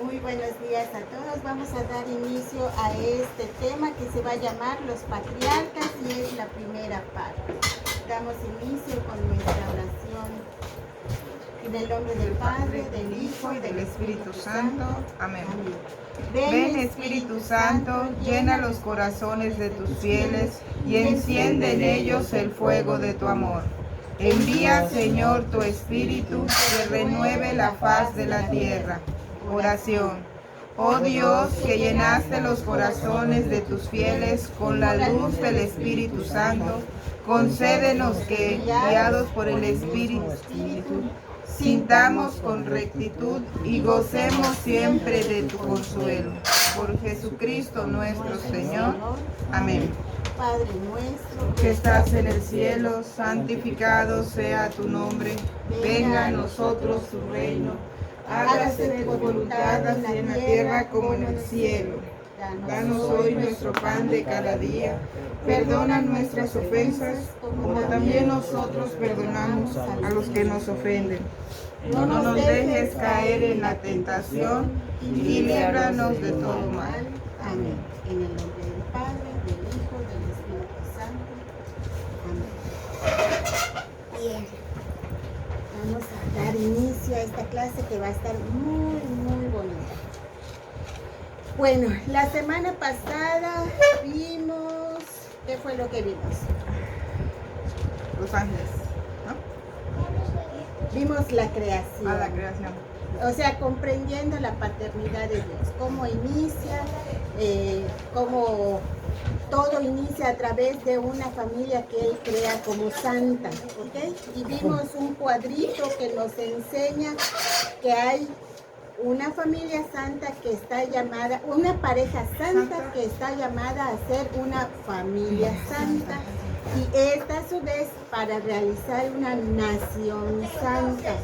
Muy buenos días a todos. Vamos a dar inicio a este tema que se va a llamar los patriarcas y es la primera parte. Damos inicio con nuestra oración en el nombre del Padre, del Hijo y del Espíritu Santo. Amén. Amén. Ven Espíritu Santo, llena los corazones de tus fieles y enciende en ellos el fuego de tu amor. Envía, Señor, tu Espíritu que renueve la faz de la tierra. Oración. Oh Dios, que llenaste los corazones de tus fieles con la luz del Espíritu Santo, concédenos que, guiados por el Espíritu, sintamos con rectitud y gocemos siempre de tu consuelo. Por Jesucristo nuestro Señor. Amén. Padre nuestro Que estás en el cielo, santificado sea tu nombre. Venga a nosotros tu reino. Hágase tu voluntad así en la tierra como en el cielo. Danos hoy nuestro pan de cada día. Perdona nuestras ofensas, como también nosotros perdonamos a los que nos ofenden. No nos dejes caer en la tentación y líbranos de todo mal. Amén. En el nombre del Padre, del Hijo y del Espíritu Santo. Amén. Bien. Vamos a dar inicio a esta clase que va a estar muy, muy bonita. Bueno, la semana pasada vimos... ¿Qué fue lo que vimos? Los ángeles, ¿no? Vimos la creación. A la creación. O sea, comprendiendo la paternidad de Dios, cómo inicia, cómo todo inicia a través de una familia que Él crea como santa, ¿ok? Y vimos un cuadrito que nos enseña que hay una familia santa que está llamada, una pareja santa que está llamada a ser una familia santa. Y esta a su vez para realizar una nación santa,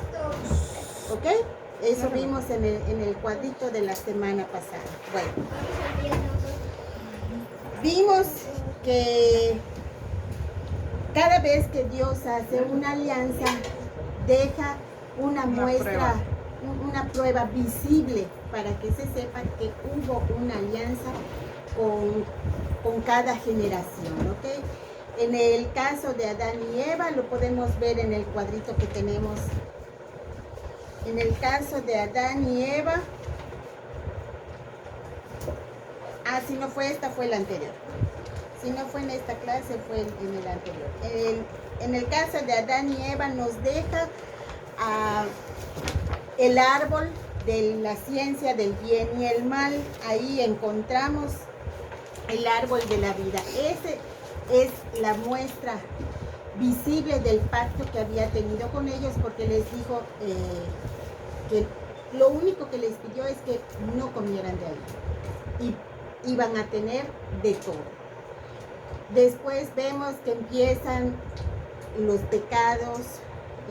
¿ok? Eso vimos en el cuadrito de la semana pasada. Bueno, vimos que cada vez que Dios hace una alianza, deja una muestra, una prueba visible para que se sepa que hubo una alianza con cada generación, ¿ok? En el caso de Adán y Eva, lo podemos ver en el cuadrito que tenemos. En el caso de Adán y Eva, si no fue esta, fue la anterior. Si no fue en esta clase, fue en el anterior. En el caso de Adán y Eva nos deja el árbol de la ciencia del bien y el mal. Ahí encontramos el árbol de la vida. Ese es la muestra visible del pacto que había tenido con ellos, porque les dijo que lo único que les pidió es que no comieran de ahí y iban a tener de todo. Después vemos que empiezan los pecados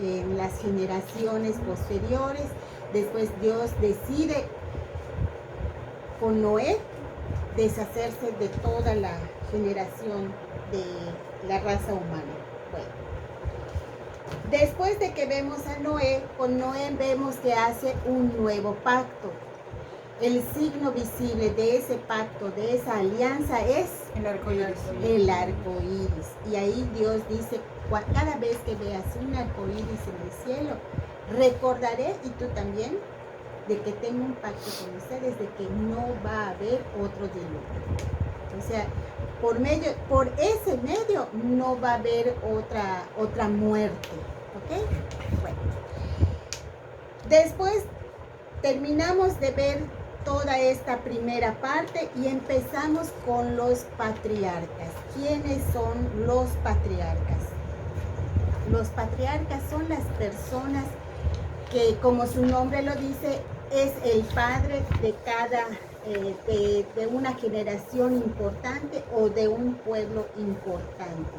en las generaciones posteriores. Después Dios decide con Noé deshacerse de toda la generación de la raza humana. Bueno, después de que vemos a Noé, con Noé vemos que hace un nuevo pacto. El signo visible de ese pacto, de esa alianza es el arco iris. El arco iris. Y ahí Dios dice, cada vez que veas un arco iris en el cielo, recordaré, y tú también, de que tengo un pacto con ustedes, de que no va a haber otro diluvio. O sea, por ese medio no va a haber otra muerte. ¿Ok? Bueno. Después terminamos de ver toda esta primera parte y empezamos con los patriarcas. ¿Quiénes son los patriarcas? Los patriarcas son las personas que, como su nombre lo dice, es el padre de cada de una generación importante o de un pueblo importante.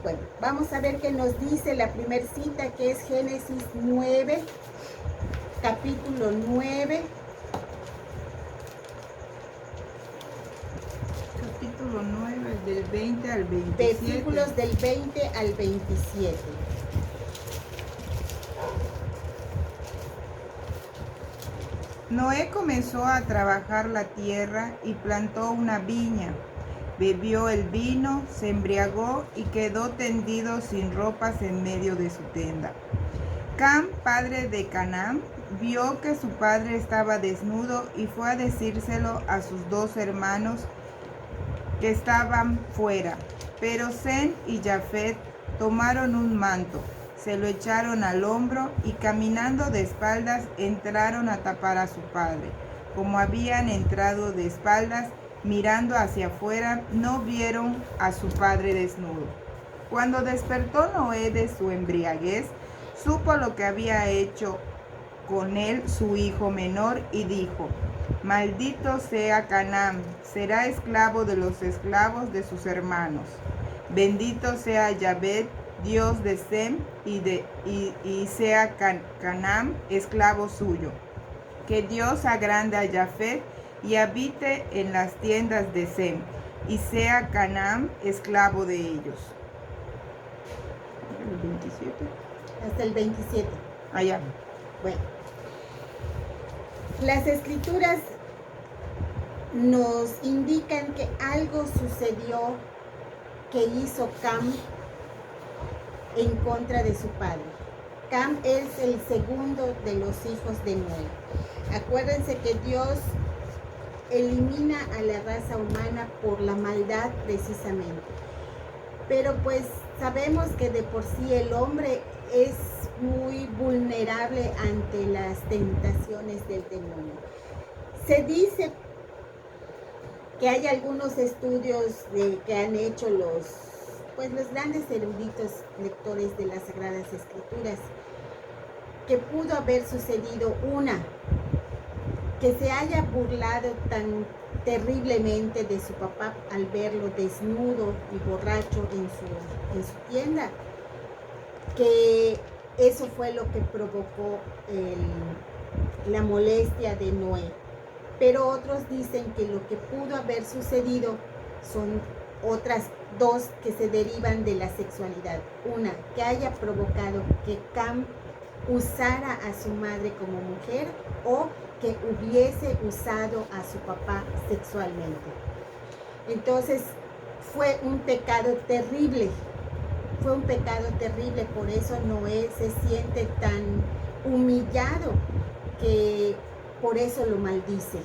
Bueno, vamos a ver qué nos dice la primera cita, que es Génesis 9, capítulo 9. Capítulo 9, del 20 al 27. Versículos del 20 al 27. Noé comenzó a trabajar la tierra y plantó una viña. Bebió el vino, se embriagó y quedó tendido sin ropas en medio de su tienda. Cam, padre de Canaán, vio que su padre estaba desnudo y fue a decírselo a sus 2 hermanos que estaban fuera. Pero Sem y Jafet tomaron un manto, se lo echaron al hombro y caminando de espaldas entraron a tapar a su padre. Como habían entrado de espaldas, mirando hacia afuera, no vieron a su padre desnudo. Cuando despertó Noé de su embriaguez, supo lo que había hecho con él su hijo menor y dijo: Maldito sea Canaán, será esclavo de los esclavos de sus hermanos. Bendito sea Yahvé, Dios de Sem, y sea Canaán esclavo suyo. Que Dios agrande a Jafet y habite en las tiendas de Sem, y sea Canaán esclavo de ellos. ¿El 27? Hasta el 27. Allá. Bueno, las escrituras nos indican que algo sucedió que hizo Cam en contra de su padre. Cam es el segundo de los hijos de Noé. Acuérdense que Dios elimina a la raza humana por la maldad precisamente. Pero pues sabemos que de por sí el hombre es muy vulnerable ante las tentaciones del demonio. Se dice que hay algunos estudios que han hecho los grandes eruditos lectores de las Sagradas Escrituras, que pudo haber sucedido que se haya burlado tan terriblemente de su papá al verlo desnudo y borracho en su tienda, que eso fue lo que provocó la molestia de Noé. Pero otros dicen que lo que pudo haber sucedido son otras 2 que se derivan de la sexualidad. Una, que haya provocado que Cam usara a su madre como mujer, o que hubiese usado a su papá sexualmente. Entonces fue un pecado terrible, por eso Noé se siente tan humillado que por eso lo maldice.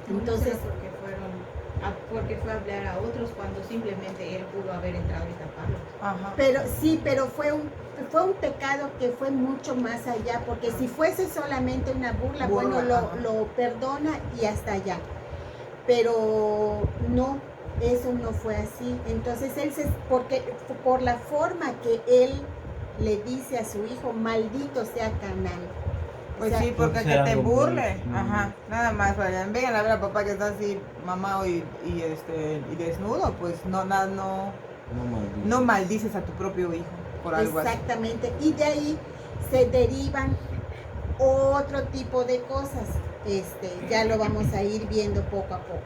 Entonces, porque fue a hablar a otros cuando simplemente él pudo haber entrado y taparlos. Ajá. Pero fue un pecado que fue mucho más allá, porque si fuese solamente una burla, bueno, lo perdona y hasta allá. Pero no, eso no fue así. Entonces porque por la forma que él le dice a su hijo, maldito sea Canaán. Pues sí, porque que te burle, ajá, nada más, vayan, vengan a ver a papá que está así mamado y desnudo, pues no maldices a tu propio hijo por algo así. Exactamente, y de ahí se derivan otro tipo de cosas, ya lo vamos a ir viendo poco a poco.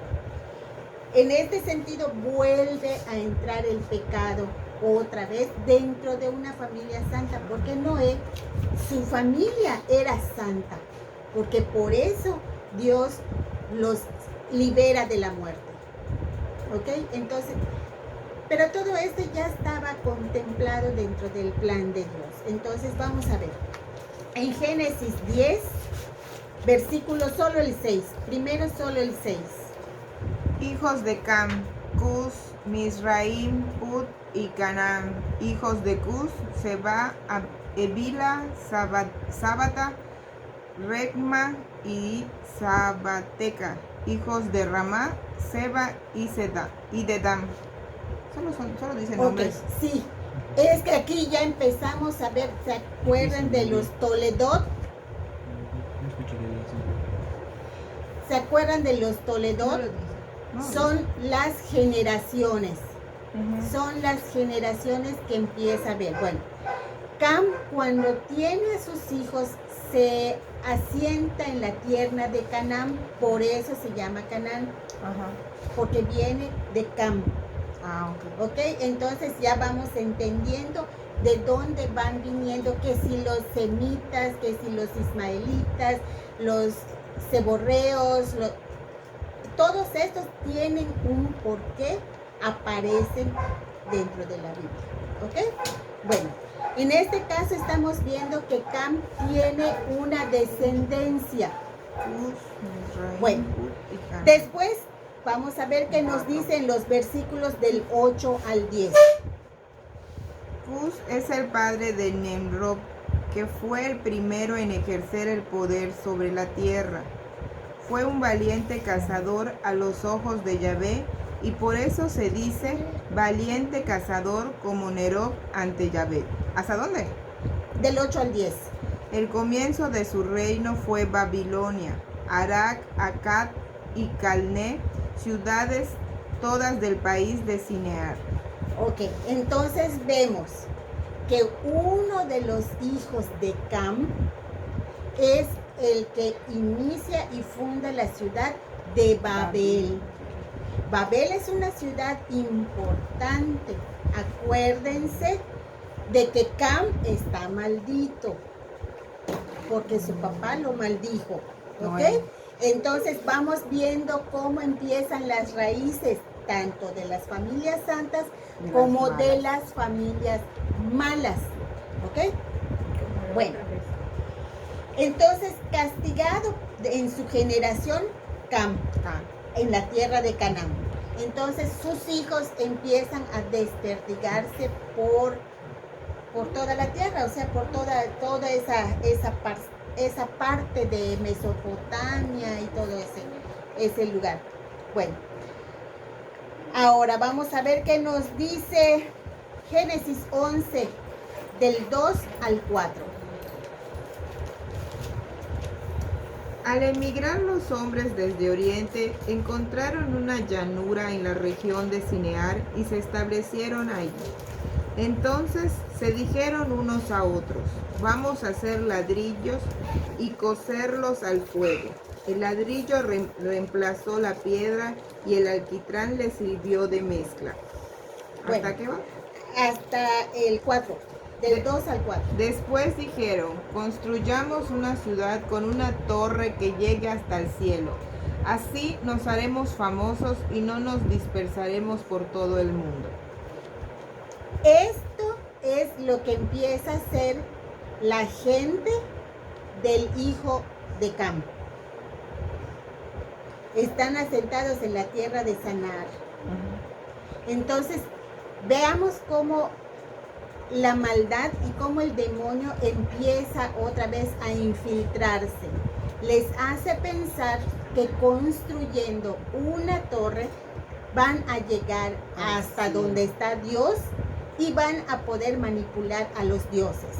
En este sentido vuelve a entrar el pecado otra vez dentro de una familia santa, porque Noé, su familia era santa, porque por eso Dios los libera de la muerte. ¿Ok? Entonces, pero todo esto ya estaba contemplado dentro del plan de Dios. Entonces vamos a ver. En Génesis 10, versículo solo el 6. Primero solo el 6. Hijos de Cam, Cus, Mizraim, Put y Canaán. Hijos de Cus, Seba, Evila, Sábata, Regma y Sabateca. Hijos de Ramá, Seba y Dedam. Solo dicen nombres. Sí, es que aquí ya empezamos a ver, ¿se acuerdan de los Toledot? ¿Se acuerdan de los Toledot? Son las generaciones. Son las generaciones que empieza a ver. Bueno, Cam, cuando tiene a sus hijos, se asienta en la tierra de Canaán, por eso se llama Canaán, porque viene de Cam. Ok, entonces ya vamos entendiendo de dónde van viniendo, que si los semitas, que si los ismaelitas, los seborreos, todos estos tienen un porqué, aparecen dentro de la Biblia. ¿Ok? Bueno, en este caso estamos viendo que Cam tiene una descendencia. Bueno, después vamos a ver qué nos dicen los versículos del 8 al 10. Cus es el padre de Nimrod, que fue el primero en ejercer el poder sobre la tierra. Fue un valiente cazador a los ojos de Yahvé, y por eso se dice valiente cazador como Nerov ante Yahvé. ¿Hasta dónde? Del 8 al 10. El comienzo de su reino fue Babilonia, Arak, Akkad y Calné, ciudades todas del país de Sinear. Ok, entonces vemos que uno de los hijos de Cam es el que inicia y funda la ciudad de Babel. Babel es una ciudad importante. Acuérdense de que Cam está maldito porque su papá lo maldijo. ¿Ok? Entonces vamos viendo cómo empiezan las raíces tanto de las familias santas como de las familias malas. ¿Ok? Bueno, entonces castigado en su generación Cam en la tierra de Canaán. Entonces sus hijos empiezan a desperdigarse por toda la tierra, o sea, por toda esa parte de Mesopotamia y todo ese lugar. Bueno, ahora vamos a ver qué nos dice Génesis 11, del 2 al 4. Al emigrar los hombres desde Oriente, encontraron una llanura en la región de Sinear y se establecieron allí. Entonces se dijeron unos a otros, vamos a hacer ladrillos y cocerlos al fuego. El ladrillo reemplazó la piedra y el alquitrán le sirvió de mezcla. Bueno, ¿Hasta qué va? Hasta el 4, del 2 al 4. Después dijeron, construyamos una ciudad con una torre que llegue hasta el cielo. Así nos haremos famosos y no nos dispersaremos por todo el mundo. Esto es lo que empieza a ser la gente del hijo de Cam. Están asentados en la tierra de Sanar. Entonces, veamos cómo la maldad y cómo el demonio empieza otra vez a infiltrarse. Les hace pensar que construyendo una torre van a llegar hasta donde está Dios y van a poder manipular a los dioses.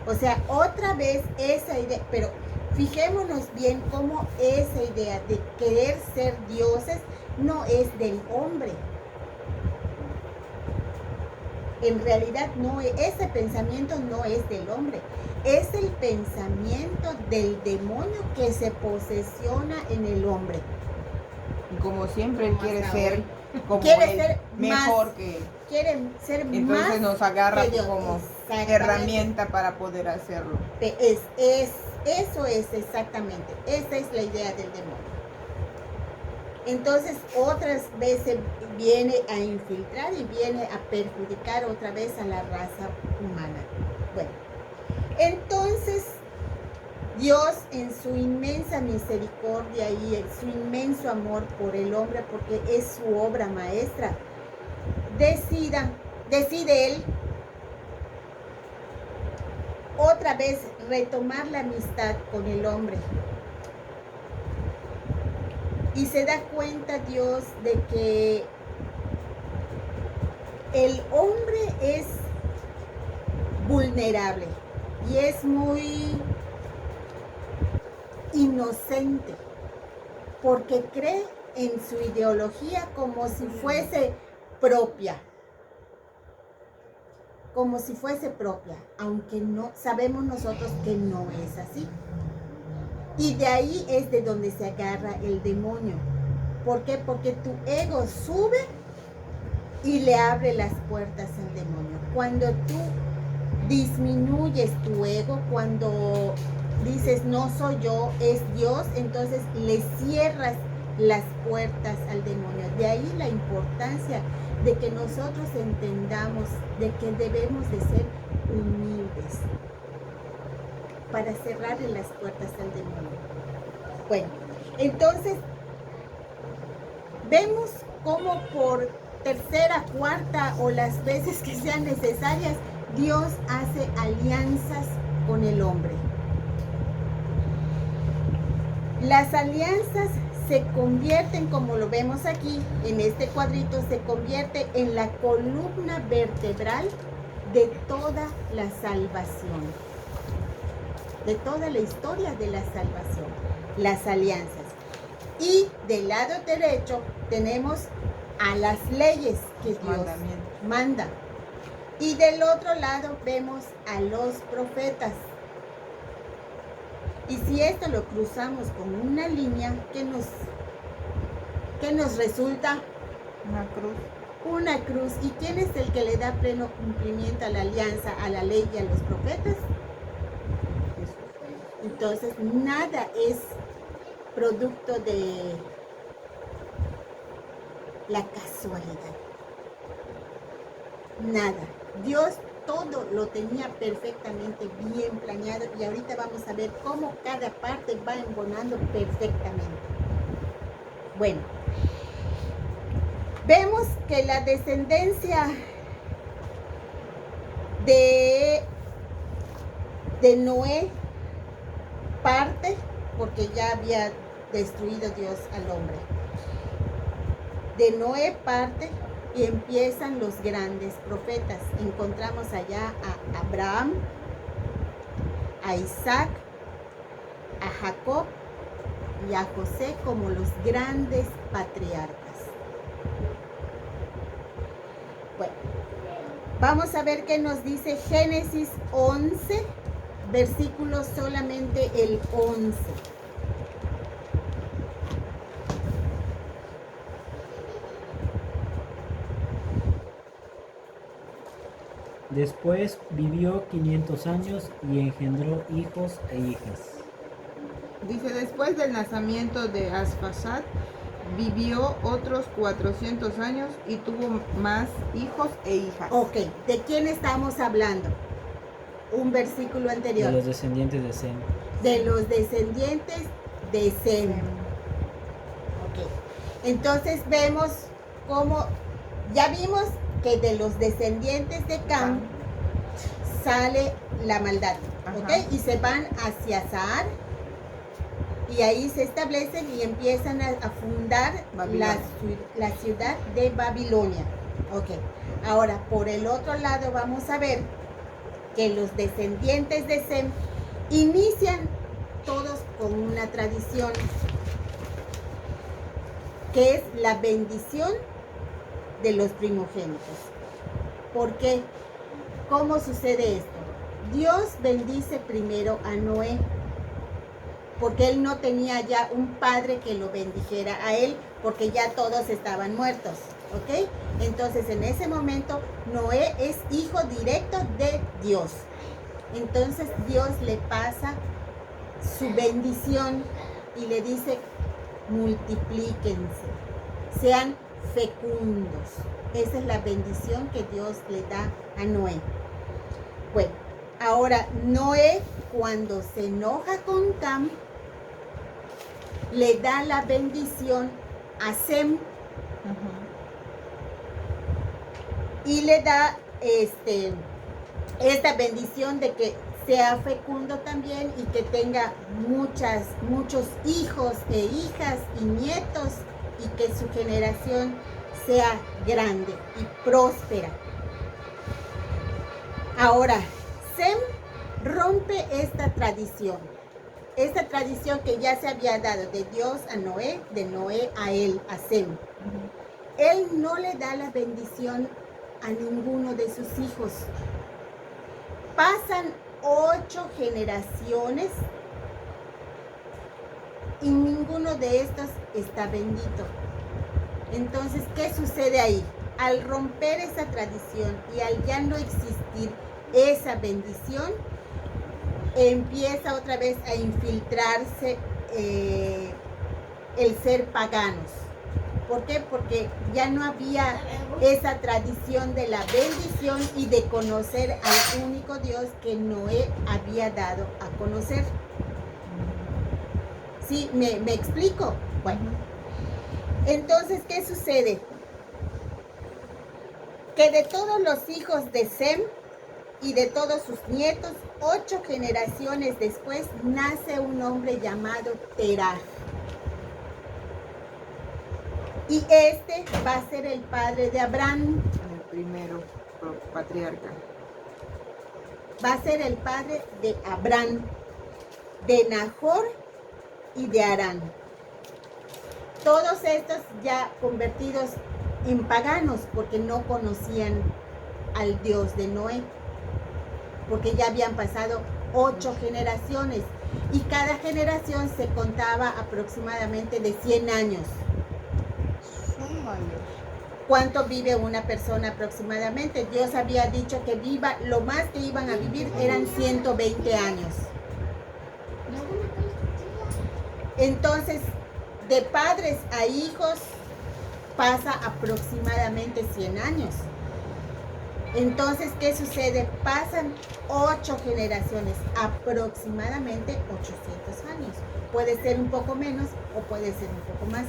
O sea, otra vez esa idea, pero fijémonos bien cómo esa idea de querer ser dioses no es del hombre. En realidad ese pensamiento no es del hombre, es el pensamiento del demonio que se posesiona en el hombre. Y como siempre él quiere ser como ser mejor más, que él. Quiere ser Entonces más nos agarra que Dios. como Exactamente. herramienta para poder hacerlo. Eso es exactamente, esa es la idea del demonio. Entonces otras veces viene a infiltrar y viene a perjudicar otra vez a la raza humana. Bueno, entonces Dios en su inmensa misericordia y en su inmenso amor por el hombre, porque es su obra maestra, decide Él otra vez retomar la amistad con el hombre. Y se da cuenta Dios de que el hombre es vulnerable y es muy inocente porque cree en su ideología como si fuese propia. Como si fuese propia, aunque no sabemos nosotros que no es así. Y de ahí es de donde se agarra el demonio. ¿Por qué? Porque tu ego sube y le abre las puertas al demonio. Cuando tú disminuyes tu ego, cuando dices no soy yo, es Dios, entonces le cierras las puertas al demonio. De ahí la importancia de que nosotros entendamos de que debemos de ser humildes para cerrarle las puertas al demonio. Bueno, entonces vemos cómo por tercera, cuarta o las veces que sean necesarias, Dios hace alianzas con el hombre. Las alianzas se convierten, como lo vemos aquí en este cuadrito, se convierte en la columna vertebral de toda la salvación, de toda la historia de la salvación, las alianzas. Y del lado derecho tenemos a las leyes que Dios manda. Y del otro lado vemos a los profetas. Y si esto lo cruzamos con una línea, ¿qué nos resulta? Una cruz. Una cruz. ¿Y quién es el que le da pleno cumplimiento a la alianza, a la ley y a los profetas? Entonces, nada es producto de la casualidad. Nada. Dios todo lo tenía perfectamente bien planeado y ahorita vamos a ver cómo cada parte va embonando perfectamente. Bueno, vemos que la descendencia de Noé parte porque ya había destruido Dios al hombre. De Noé parte y empiezan los grandes profetas. Encontramos allá a Abraham, a Isaac, a Jacob y a José como los grandes patriarcas. Bueno, vamos a ver qué nos dice Génesis 11, versículo solamente el 11. Después vivió 500 años y engendró hijos e hijas. Dice, después del nacimiento de Asfasat, vivió otros 400 años y tuvo más hijos e hijas. Ok, ¿de quién estamos hablando? Un versículo anterior. De los descendientes de Sem. De los descendientes de Sem. Ok, entonces vemos cómo, ya vimos que de los descendientes de Cam sale la maldad, ¿ok? Y se van hacia Sahar y ahí se establecen y empiezan a fundar la ciudad de Babilonia, ¿ok? Ahora, por el otro lado vamos a ver que los descendientes de Sem inician todos con una tradición que es la bendición de los primogénitos. ¿Por qué? ¿Cómo sucede esto? Dios bendice primero a Noé, porque él no tenía ya un padre que lo bendijera a él, porque ya todos estaban muertos, ¿ok? Entonces en ese momento Noé es hijo directo de Dios. Entonces Dios le pasa su bendición y le dice, multiplíquense, sean fecundos. Esa es la bendición que Dios le da a Noé. Bueno, ahora Noé, cuando se enoja con Cam, le da la bendición a Sem y le da esta bendición de que sea fecundo también y que tenga muchos hijos e hijas y nietos y que su generación sea grande y próspera. Ahora, Sem rompe esta tradición que ya se había dado de Dios a Noé, de Noé a él, a Sem. Él no le da la bendición a ninguno de sus hijos. Pasan 8 generaciones y ninguno de estos está bendito. Entonces, ¿qué sucede ahí? Al romper esa tradición y al ya no existir esa bendición, empieza otra vez a infiltrarse el ser paganos. ¿Por qué? Porque ya no había esa tradición de la bendición y de conocer al único Dios que Noé había dado a conocer. ¿Sí? ¿Me explico? Bueno, entonces, ¿qué sucede? Que de todos los hijos de Sem y de todos sus nietos, 8 generaciones después, nace un hombre llamado Terah. Y este va a ser el padre de Abraham. El primero patriarca. Va a ser el padre de Abraham, de Nahor y de Harán. Todos estos ya convertidos en paganos porque no conocían al Dios de Noé. Porque ya habían pasado 8 generaciones y cada generación se contaba aproximadamente de 100 años. ¿Cuánto vive una persona aproximadamente? Dios había dicho que viva, lo más que iban a vivir eran 120 años. Entonces, de padres a hijos pasa aproximadamente 100 años. Entonces, ¿qué sucede? Pasan 8 generaciones, aproximadamente 800 años. Puede ser un poco menos o puede ser un poco más.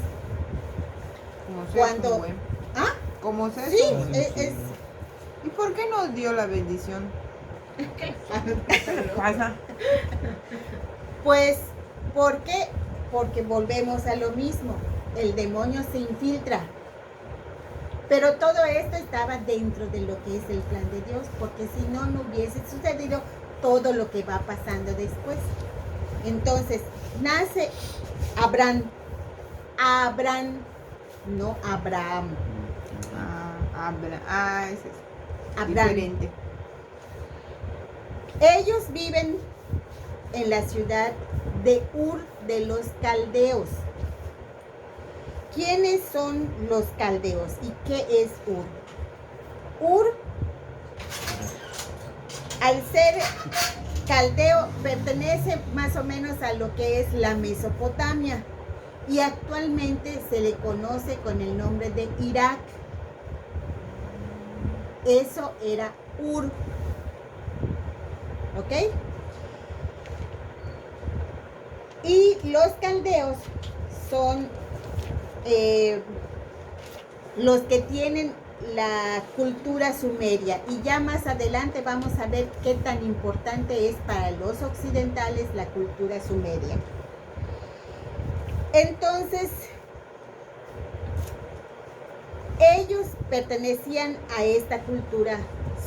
Como sea Cuando- su buen. ¿Ah? Como sea Sí, su buen. es ¿Y por qué nos dio la bendición? ¿Qué pasa? pues, ¿por qué? Porque volvemos a lo mismo. El demonio se infiltra. Pero todo esto estaba dentro de lo que es el plan de Dios, porque si no, no hubiese sucedido todo lo que va pasando después. Entonces, nace Abraham. Abraham, no Abraham. Ese es Abraham. diferente. Ellos viven en la ciudad de Ur de los Caldeos. ¿Quiénes son los caldeos y qué es Ur? Ur, al ser caldeo, pertenece más o menos a lo que es la Mesopotamia y actualmente se le conoce con el nombre de Irak. Eso era Ur. ¿Ok? Y los caldeos son los que tienen la cultura sumeria. Y ya más adelante vamos a ver qué tan importante es para los occidentales la cultura sumeria. Entonces, ellos pertenecían a esta cultura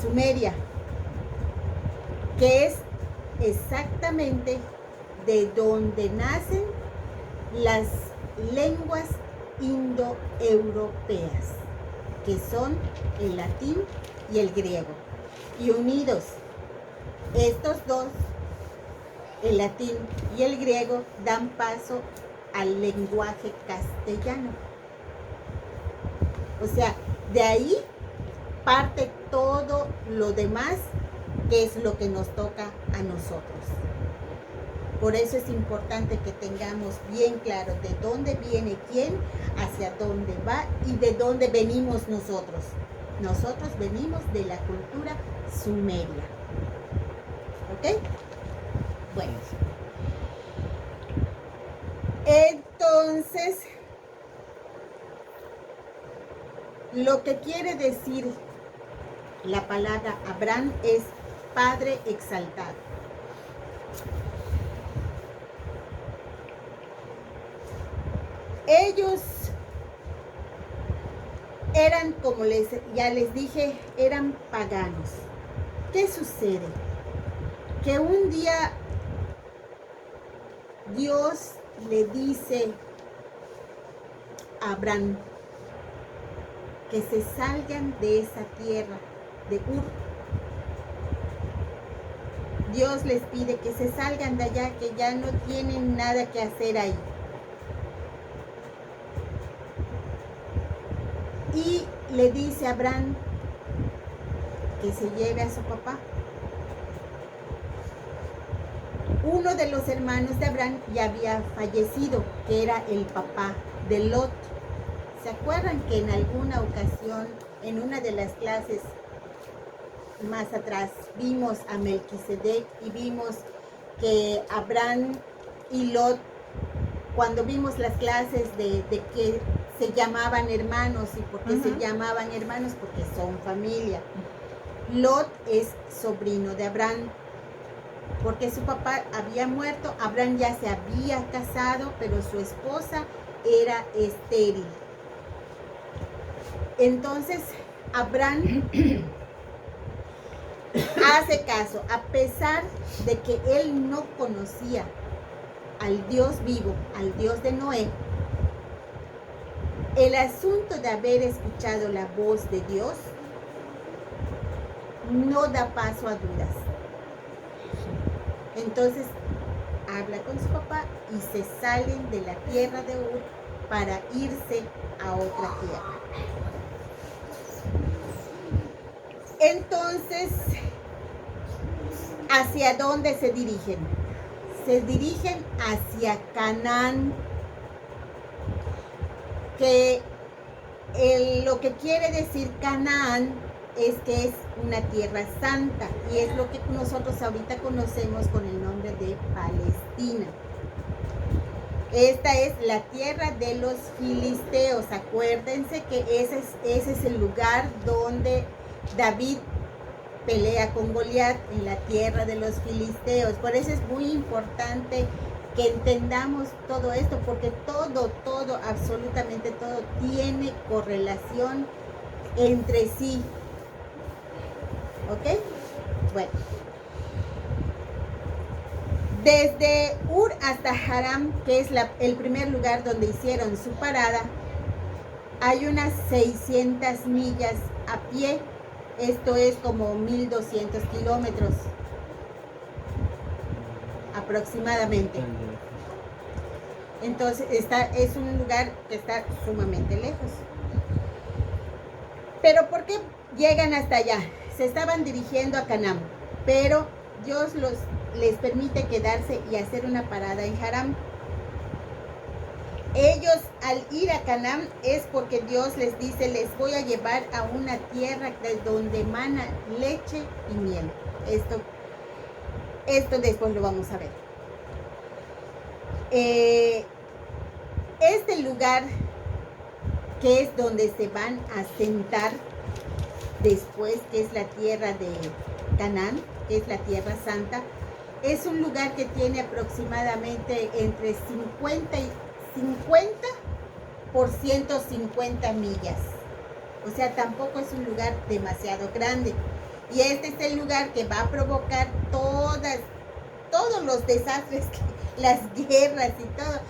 sumeria, que es exactamente de donde nacen las lenguas indoeuropeas, que son el latín y el griego. Y unidos, estos dos, el latín y el griego, dan paso al lenguaje castellano. O sea, de ahí parte todo lo demás, que es lo que nos toca a nosotros. Por eso es importante que tengamos bien claro de dónde viene quién, hacia dónde va y de dónde venimos nosotros. Nosotros venimos de la cultura sumeria. ¿Ok? Bueno. Entonces, lo que quiere decir la palabra Abraham es Padre exaltado. Ellos eran, como ya les dije, eran paganos. ¿Qué sucede? Que un día Dios le dice a Abraham que se salgan de esa tierra de Ur. Dios les pide que se salgan de allá, que ya no tienen nada que hacer ahí. Y le dice a Abraham que se lleve a su papá. Uno de los hermanos de Abraham ya había fallecido, que era el papá de Lot. ¿Se acuerdan que en alguna ocasión, en una de las clases más atrás, vimos a Melquisedec y vimos que Abraham y Lot, cuando vimos las clases de que se llamaban hermanos? ¿Y por qué se llamaban hermanos? Porque son familia. Lot es sobrino de Abraham, porque su papá había muerto. Abraham ya se había casado, pero su esposa era estéril. Entonces, Abraham hace caso, a pesar de que él no conocía al Dios vivo, al Dios de Noé. El asunto de haber escuchado la voz de Dios no da paso a dudas. Entonces habla con su papá y se salen de la tierra de Ur para irse a otra tierra. Entonces, ¿hacia dónde se dirigen? Se dirigen hacia Canaán, que lo que quiere decir Canaán es que es una tierra santa, y es lo que nosotros ahorita conocemos con el nombre de Palestina. Esta es la tierra de los filisteos. Acuérdense que ese es el lugar donde David pelea con Goliat, en la tierra de los filisteos. Por eso es muy importante que entendamos todo esto, porque todo, absolutamente todo tiene correlación entre sí. ¿Ok? Bueno. Desde Ur hasta Haram, que es el primer lugar donde hicieron su parada, hay unas 600 millas a pie. Esto es como 1200 kilómetros aproximadamente. Entonces es un lugar que está sumamente lejos. Pero ¿por qué llegan hasta allá? Se estaban dirigiendo a Canaán, pero Dios les permite quedarse y hacer una parada en Haram. Ellos al ir a Canaán es porque Dios les dice: les voy a llevar a una tierra de donde emana leche y miel. Esto después lo vamos a ver. Este lugar, que es donde se van a sentar después, que es la tierra de Canaán, que es la tierra santa, es un lugar que tiene aproximadamente entre 50 por 150 millas. O sea, tampoco es un lugar demasiado grande. Y este es el lugar que va a provocar todos los desastres, las guerras y todo,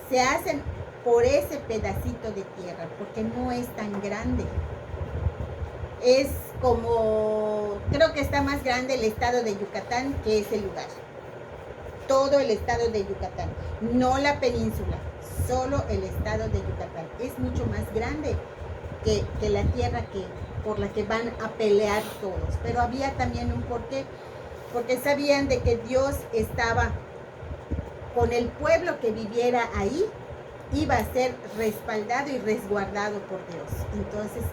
se hacen por ese pedacito de tierra, porque no es tan grande. Es como, creo que está más grande el estado de Yucatán que ese lugar. Todo el estado de Yucatán, no la península, solo el estado de Yucatán. Es mucho más grande que la tierra por la que van a pelear todos. Pero había también un porqué, porque sabían de que Dios estaba con el pueblo que viviera ahí, iba a ser respaldado y resguardado por Dios. Entonces,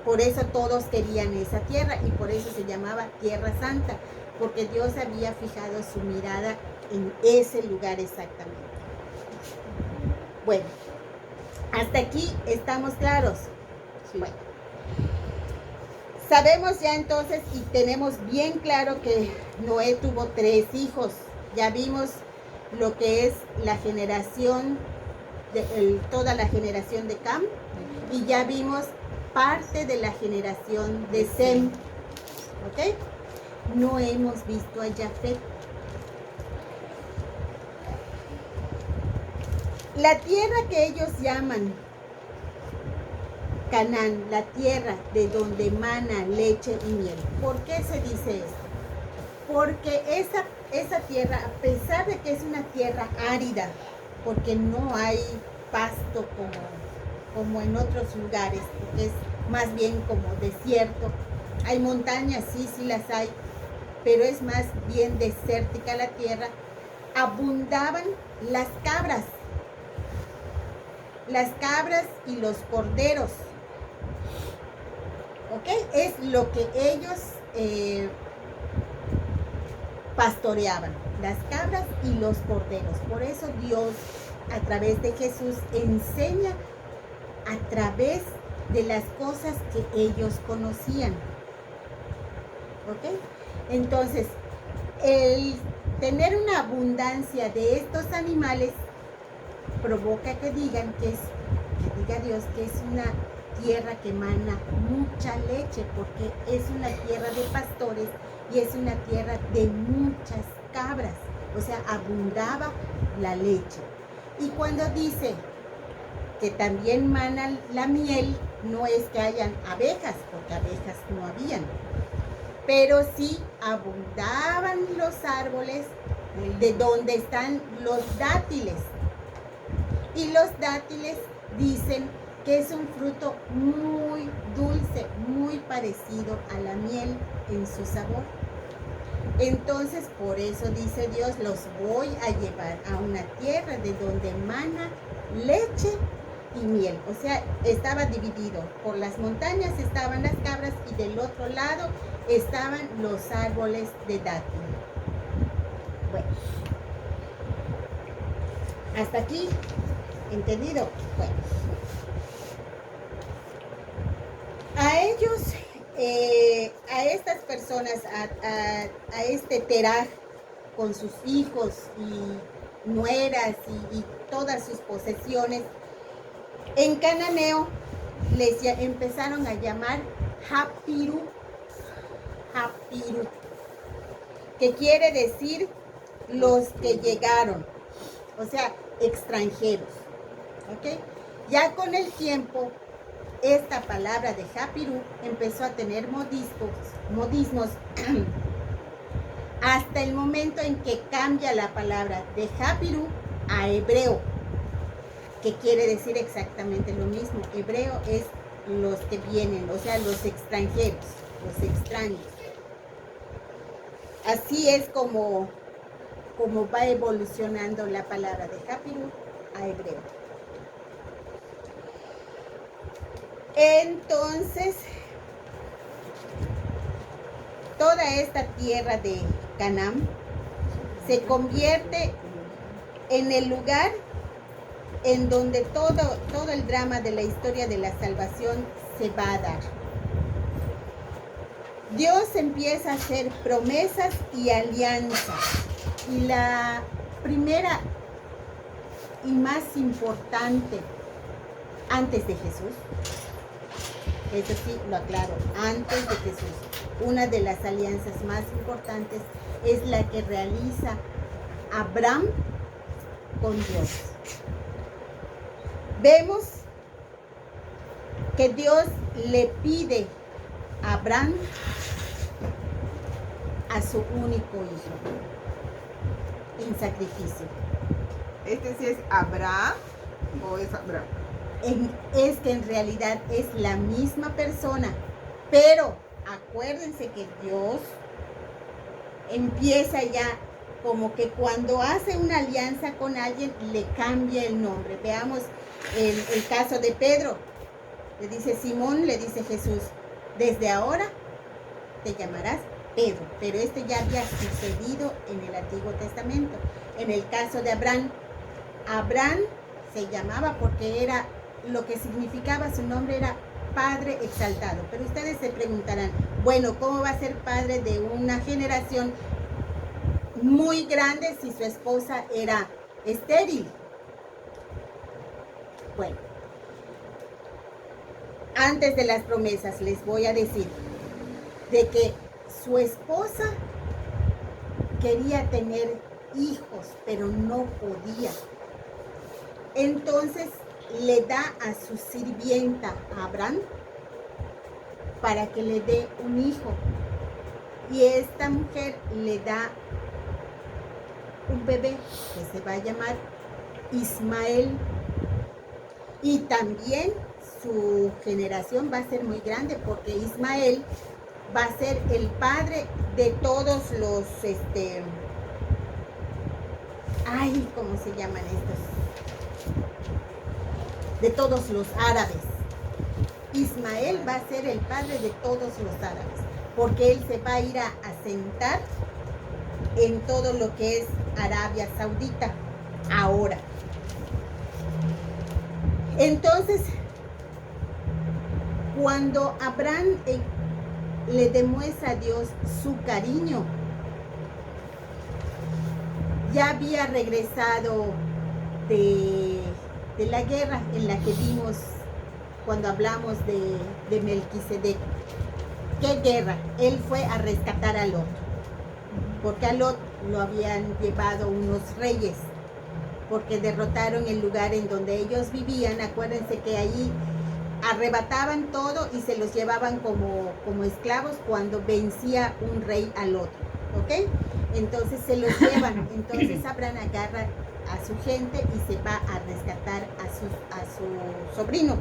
por eso todos querían esa tierra, y por eso se llamaba Tierra Santa, porque Dios había fijado su mirada en ese lugar exactamente. Bueno, hasta aquí estamos claros. Sí. Bueno, sabemos ya entonces y tenemos bien claro que Noé tuvo 3 hijos. Ya vimos lo que es la generación, toda la generación de Cam, y ya vimos parte de la generación de Sem. ¿Ok? No hemos visto a Jafet. La tierra que ellos llaman Canaán, la tierra de donde emana leche y miel. ¿Por qué se dice esto? Porque esa tierra, a pesar de que es una tierra árida, porque no hay pasto como en otros lugares, porque es más bien como desierto. Hay montañas, sí las hay, pero es más bien desértica la tierra. abundaban las cabras y los corderos. ¿Ok? Es lo que ellos pastoreaban, las cabras y los corderos. Por eso Dios, a través de Jesús, enseña a través de las cosas que ellos conocían. ¿Ok? Entonces, el tener una abundancia de estos animales provoca que diga Dios que es una tierra que emana mucha leche, porque es una tierra de pastores y es una tierra de muchas cabras, o sea, abundaba la leche. Y cuando dice que también mana la miel, no es que hayan abejas, porque abejas no habían, pero sí abundaban los árboles de donde están los dátiles. Y los dátiles dicen que es un fruto muy dulce, muy parecido a la miel en su sabor. Entonces, por eso dice Dios, los voy a llevar a una tierra de donde emana leche y miel. O sea, estaba dividido. Por las montañas estaban las cabras y del otro lado estaban los árboles de dátil. Bueno, hasta aquí, ¿entendido? Bueno. A ellos, a estas personas, a este Terah, con sus hijos y nueras y todas sus posesiones, en cananeo les empezaron a llamar Hapiru, que quiere decir los que llegaron, o sea, extranjeros. ¿Ok? Ya con el tiempo, esta palabra de Hapiru empezó a tener modismos hasta el momento en que cambia la palabra de Hapiru a hebreo, que quiere decir exactamente lo mismo. Hebreo es los que vienen, o sea, los extranjeros, los extraños. Así es como va evolucionando la palabra de Hapiru a hebreo. Entonces, toda esta tierra de Canaán se convierte en el lugar en donde todo el drama de la historia de la salvación se va a dar. Dios empieza a hacer promesas y alianzas. Y la primera y más importante, antes de Jesús, eso sí lo aclaro, antes de Jesús, una de las alianzas más importantes es la que realiza Abraham con Dios. Vemos que Dios le pide a Abraham a su único hijo en sacrificio. ¿Este sí es Abraham o es Abraham? Es que en realidad es la misma persona, pero acuérdense que Dios empieza ya como que cuando hace una alianza con alguien le cambia el nombre. Veamos el caso de Pedro. Le dice Simón, le dice Jesús, desde ahora te llamarás Pedro, pero esto ya había sucedido en el Antiguo Testamento. En el caso de Abraham, Abraham se llamaba porque era lo que significaba su nombre era Padre Exaltado. Pero ustedes se preguntarán, bueno, ¿cómo va a ser padre de una generación muy grande si su esposa era estéril? Bueno, antes de las promesas les voy a decir de que su esposa quería tener hijos, pero no podía. Entonces le da a su sirvienta a Abraham para que le dé un hijo. Y esta mujer le da un bebé que se va a llamar Ismael. Y también su generación va a ser muy grande porque Ismael va a ser el padre de todos los ay, ¿cómo se llaman estos? De todos los árabes. Ismael va a ser el padre de todos los árabes, porque él se va a ir a asentar en todo lo que es Arabia Saudita ahora. Entonces, cuando Abraham le demuestra a Dios su cariño, ya había regresado de la guerra en la que vimos cuando hablamos de Melquisedec. ¿Qué guerra? Él fue a rescatar a Lot, porque a Lot lo habían llevado unos reyes, porque derrotaron el lugar en donde ellos vivían. Acuérdense que ahí arrebataban todo y se los llevaban como esclavos cuando vencía un rey al otro, ¿ok? Entonces se los llevan. Entonces Abraham agarra a su gente y se va a rescatar a su sobrino,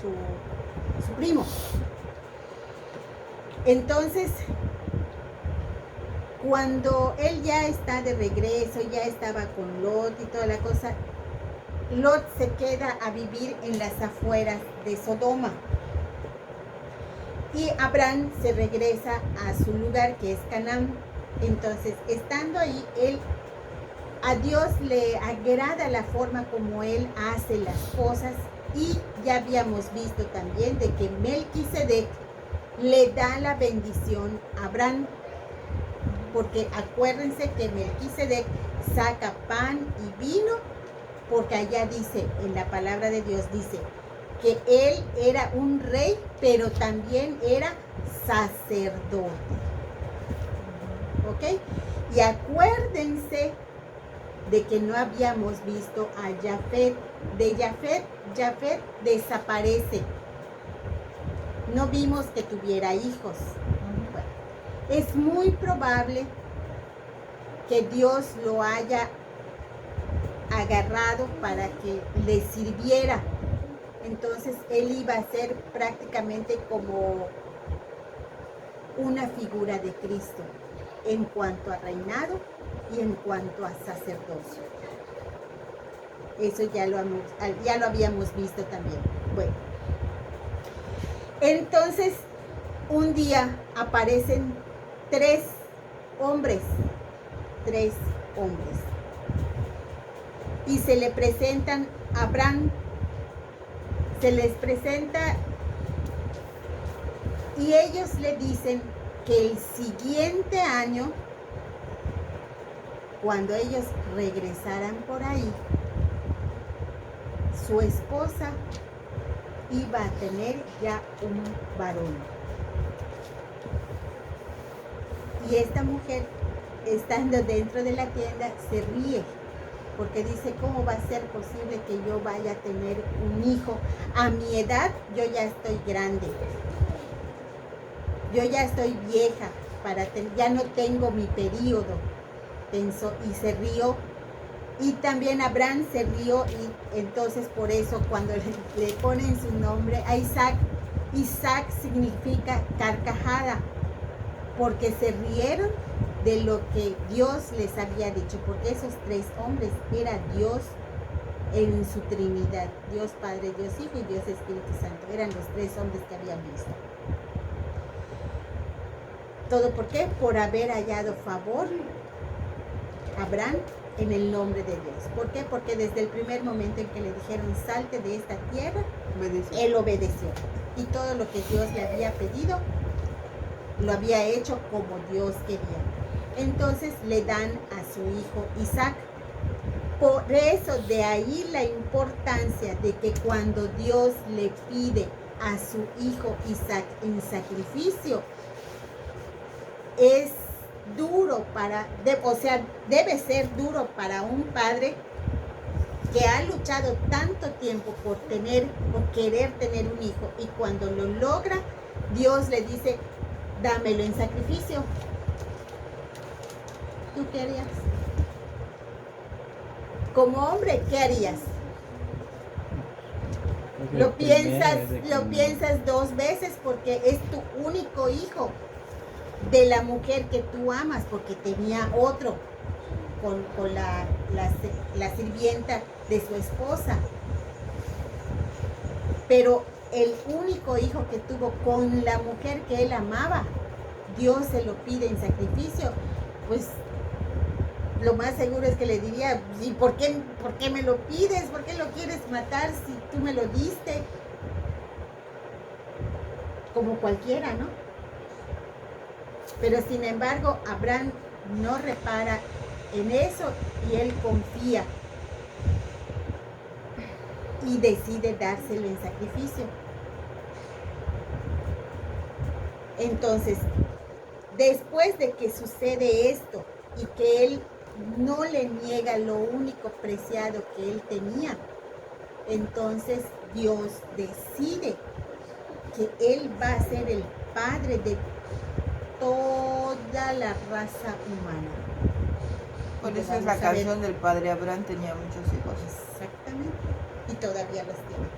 su primo. Entonces, cuando él ya está de regreso, ya estaba con Lot y toda la cosa, Lot se queda a vivir en las afueras de Sodoma. Y Abraham se regresa a su lugar, que es Canaán. Entonces, estando ahí, a Dios le agrada la forma como él hace las cosas. Y ya habíamos visto también de que Melquisedec le da la bendición a Abraham, porque acuérdense que Melquisedec saca pan y vino, porque allá dice, en la palabra de Dios dice, que él era un rey, pero también era sacerdote. ¿Ok? Y acuérdense de que no habíamos visto a Jafet. De Jafet desaparece. No vimos que tuviera hijos. Bueno, es muy probable que Dios lo haya agarrado para que le sirviera. Entonces él iba a ser prácticamente como una figura de Cristo en cuanto a reinado y en cuanto a sacerdocio. Eso ya lo habíamos visto también. Bueno, entonces un día aparecen tres hombres y se le presentan a Abraham, se les presenta y ellos le dicen que el siguiente año, cuando ellos regresaran por ahí, su esposa iba a tener ya un varón. Y esta mujer, estando dentro de la tienda, se ríe, porque dice, ¿cómo va a ser posible que yo vaya a tener un hijo? A mi edad, yo ya estoy grande. Yo ya estoy vieja, ya no tengo mi periodo, pensó, y se rió. Y también Abraham se rió, y entonces por eso cuando le ponen su nombre a Isaac, Isaac significa carcajada, porque se rieron de lo que Dios les había dicho, porque esos tres hombres era Dios en su Trinidad, Dios Padre, Dios Hijo y Dios Espíritu Santo, eran los tres hombres que habían visto. ¿Todo por qué? Por haber hallado favor Abraham en el nombre de Dios. ¿Por qué? Porque desde el primer momento en que le dijeron salte de esta tierra, él obedeció. Y todo lo que Dios le había pedido, lo había hecho como Dios quería. Entonces le dan a su hijo Isaac. Por eso, de ahí la importancia de que cuando Dios le pide a su hijo Isaac en sacrificio, es duro debe ser duro para un padre que ha luchado tanto tiempo por querer tener un hijo, y cuando lo logra, Dios le dice, dámelo en sacrificio. ¿Tú qué harías? Como hombre, ¿qué harías? Lo piensas dos veces, porque es tu único hijo de la mujer que tú amas, porque tenía otro con la la sirvienta de su esposa. Pero el único hijo que tuvo con la mujer que él amaba, Dios se lo pide en sacrificio, pues lo más seguro es que le diría, ¿y por qué me lo pides? ¿Por qué lo quieres matar si tú me lo diste? Como cualquiera, ¿no? Pero sin embargo, Abraham no repara en eso y él confía y decide dárselo en sacrificio. Entonces, después de que sucede esto y que él no le niega lo único preciado que él tenía, entonces Dios decide que él va a ser el padre de toda la raza humana. Por eso es la canción del padre Abraham, tenía muchos hijos. Exactamente. Y todavía los tiene.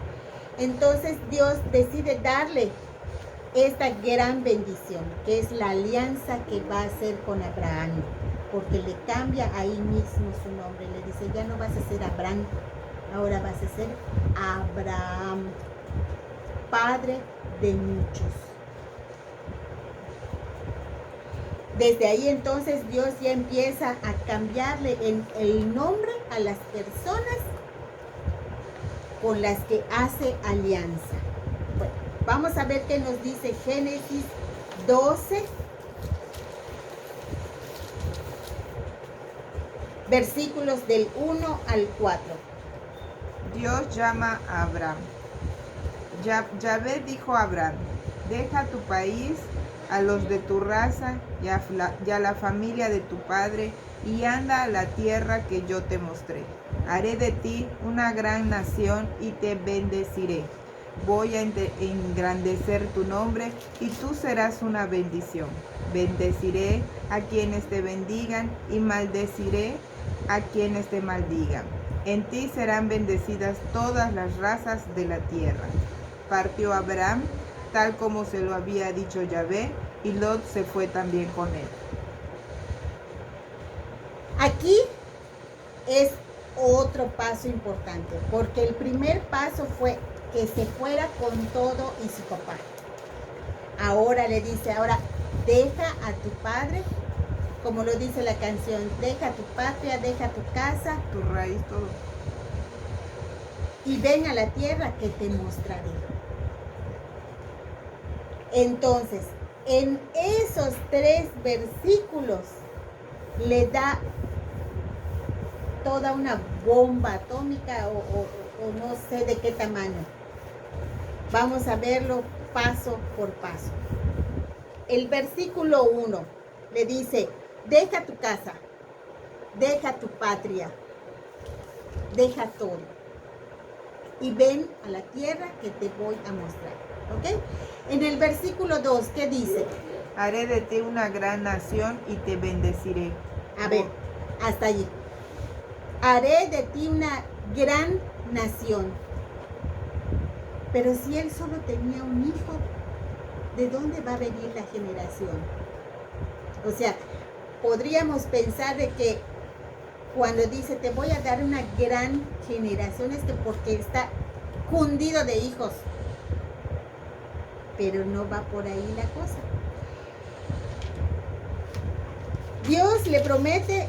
Entonces Dios decide darle esta gran bendición, que es la alianza que va a hacer con Abraham, porque le cambia ahí mismo su nombre. Le dice, ya no vas a ser Abraham, ahora vas a ser Abraham, padre de muchos. Desde ahí entonces Dios ya empieza a cambiarle el nombre a las personas con las que hace alianza. Bueno, vamos a ver qué nos dice Génesis 12, versículos del 1 al 4. Dios llama a Abraham. Yahvé dijo a Abraham, deja tu país, a los de tu raza y a la familia de tu padre, y anda a la tierra que yo te mostré. Haré de ti una gran nación y te bendeciré. Voy a engrandecer tu nombre y tú serás una bendición. Bendeciré a quienes te bendigan y maldeciré a quienes te maldigan. En ti serán bendecidas todas las razas de la tierra. Partió Abraham, tal como se lo había dicho Yahvé, y Lot se fue también con él. Aquí es otro paso importante, porque el primer paso fue que se fuera con todo y su papá. Ahora le dice, ahora deja a tu padre, como lo dice la canción, deja tu patria, deja tu casa, Tu raíz, todo. y ven a la tierra que te mostraré. Entonces, en esos 3 versículos le da toda una bomba atómica o no sé de qué tamaño. Vamos a verlo paso por paso. El versículo 1 le dice, deja tu casa, deja tu patria, deja todo y ven a la tierra que te voy a mostrar. ¿Ok? En el versículo 2, ¿qué dice? Haré de ti una gran nación y te bendeciré. A ver, hasta allí. Haré de ti una gran nación. Pero si él solo tenía un hijo, ¿de dónde va a venir la generación? O sea, podríamos pensar de que cuando dice te voy a dar una gran generación es que porque está cundido de hijos. Pero no va por ahí la cosa. Dios le promete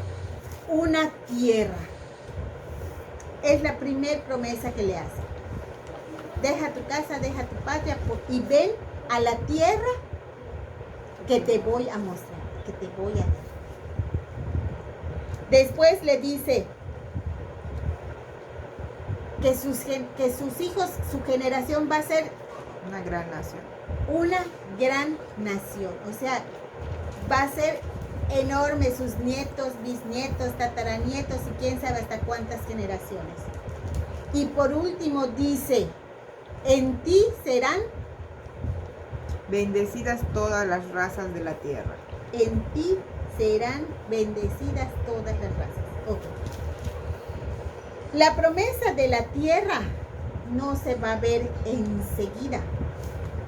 una tierra. Es la primera promesa que le hace. Deja tu casa, deja tu patria y ven a la tierra que te voy a mostrar, que te voy a dar. Después le dice que sus hijos, su generación va a ser Una gran nación. una gran nación. O sea, va a ser enorme, sus nietos, bisnietos, tataranietos y quién sabe hasta cuántas generaciones. Y por último dice, en ti serán Bendecidas todas las razas de la tierra. en ti serán bendecidas todas las razas. Ok. La promesa de la tierra no se va a ver enseguida.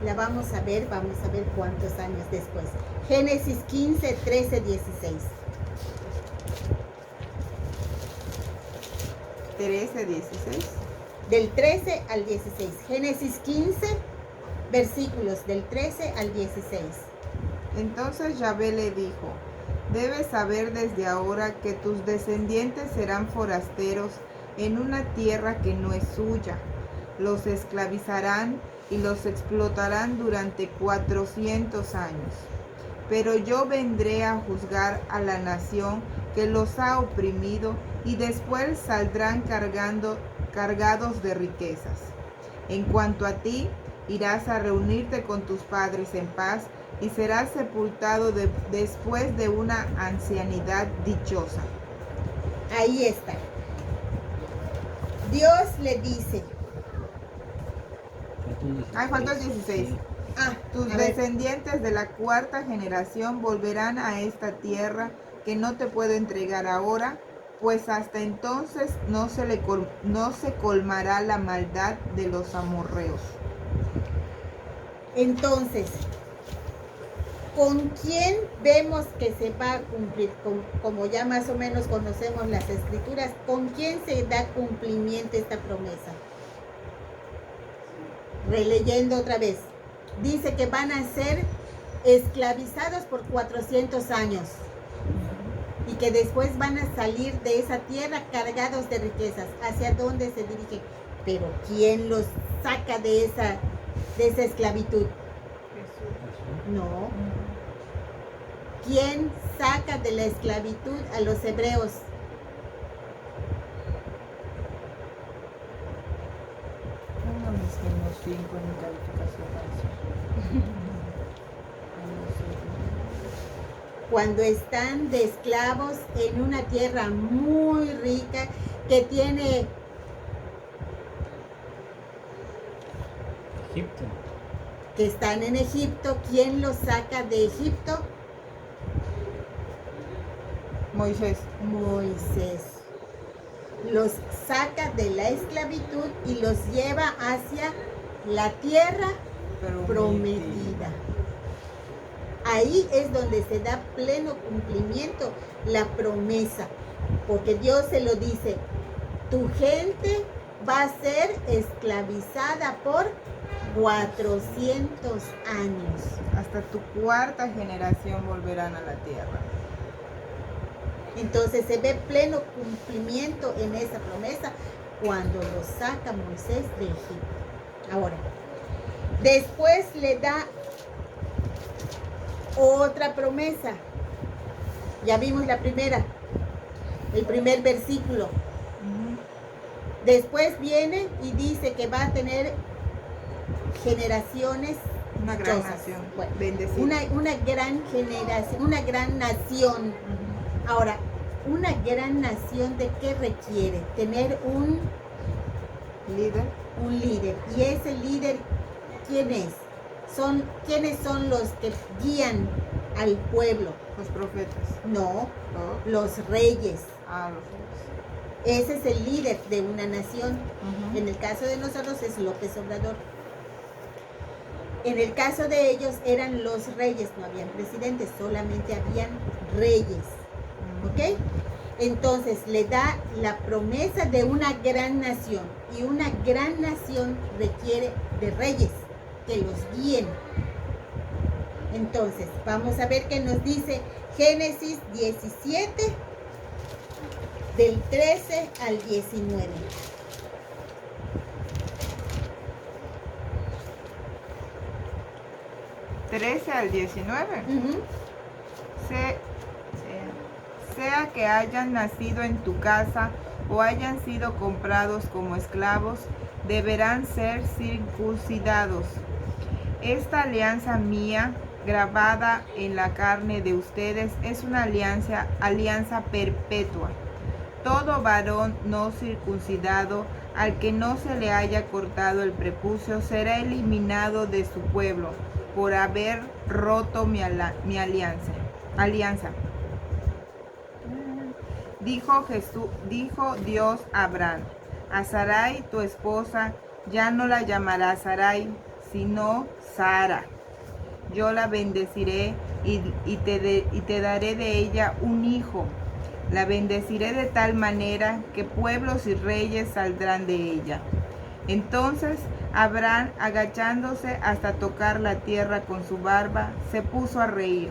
La vamos a ver cuántos años después. Génesis 15, 13, 16. 13, 16. Del 13 al 16. Génesis 15, versículos del 13 al 16. Entonces Yahvé le dijo: debes saber desde ahora que tus descendientes serán forasteros en una tierra que no es suya. Los esclavizarán y los explotarán durante 400 años. Pero yo vendré a juzgar a la nación que los ha oprimido y después saldrán cargados de riquezas. En cuanto a ti, irás a reunirte con tus padres en paz y serás sepultado después de una ancianidad dichosa. Ahí está. Dios le dice, Falta el 16. Tus a ver. descendientes de la cuarta generación volverán a esta tierra que no te puedo entregar ahora, pues hasta entonces no se colmará la maldad de los amorreos. Entonces, ¿con quién vemos que se va a cumplir? Como ya más o menos conocemos las escrituras, ¿con quién se da cumplimiento esta promesa? Releyendo otra vez, dice que van a ser esclavizados por 400 años y que después van a salir de esa tierra cargados de riquezas. ¿Hacia dónde se dirigen? Pero ¿quién los saca de esa esclavitud? No. ¿Quién saca de la esclavitud a los hebreos? Cuando están de esclavos en una tierra muy rica que tiene Egipto. que están en Egipto, ¿quién los saca de Egipto? Moisés. Moisés. Los saca de la esclavitud y los lleva hacia la tierra prometida. Ahí es donde se da pleno cumplimiento la promesa, porque Dios se lo dice, tu gente va a ser esclavizada por 400 años. Hasta tu cuarta generación volverán a la tierra. Entonces se ve pleno cumplimiento en esa promesa cuando lo saca Moisés de Egipto. Ahora, después le da otra promesa. Ya vimos la primera, el primer versículo. Después viene y dice que va a tener generaciones, Una gran dichosas. nación. Bueno, Bendecida. una gran generación, una gran nación. Ahora, una gran nación, ¿de qué requiere? Tener un líder. ¿Y ese líder quién es? ¿Quiénes son los que guían al pueblo? Los profetas. No, ¿No? los reyes. Los reyes. Ese es el líder de una nación. Ujú. En el caso de nosotros es López Obrador. En el caso de ellos eran los reyes, no habían presidentes, solamente habían reyes. ¿Ok? Entonces le da la promesa de una gran nación. Y una gran nación requiere de reyes que los guíen. Entonces, vamos a ver qué nos dice Génesis 17, del 13 al 19. ¿13 al 19? Ujú. Sea que hayan nacido en tu casa o hayan sido comprados como esclavos, deberán ser circuncidados. Esta alianza mía, grabada en la carne de ustedes, es una alianza perpetua. Todo varón no circuncidado, al que no se le haya cortado el prepucio, será eliminado de su pueblo por haber roto mi alianza. Dijo Dios a Abraham: a Sarai tu esposa ya no la llamarás Sarai, sino Sara. Yo la bendeciré y te daré de ella un hijo. La bendeciré de tal manera que pueblos y reyes saldrán de ella. Entonces Abraham, agachándose hasta tocar la tierra con su barba, se puso a reír,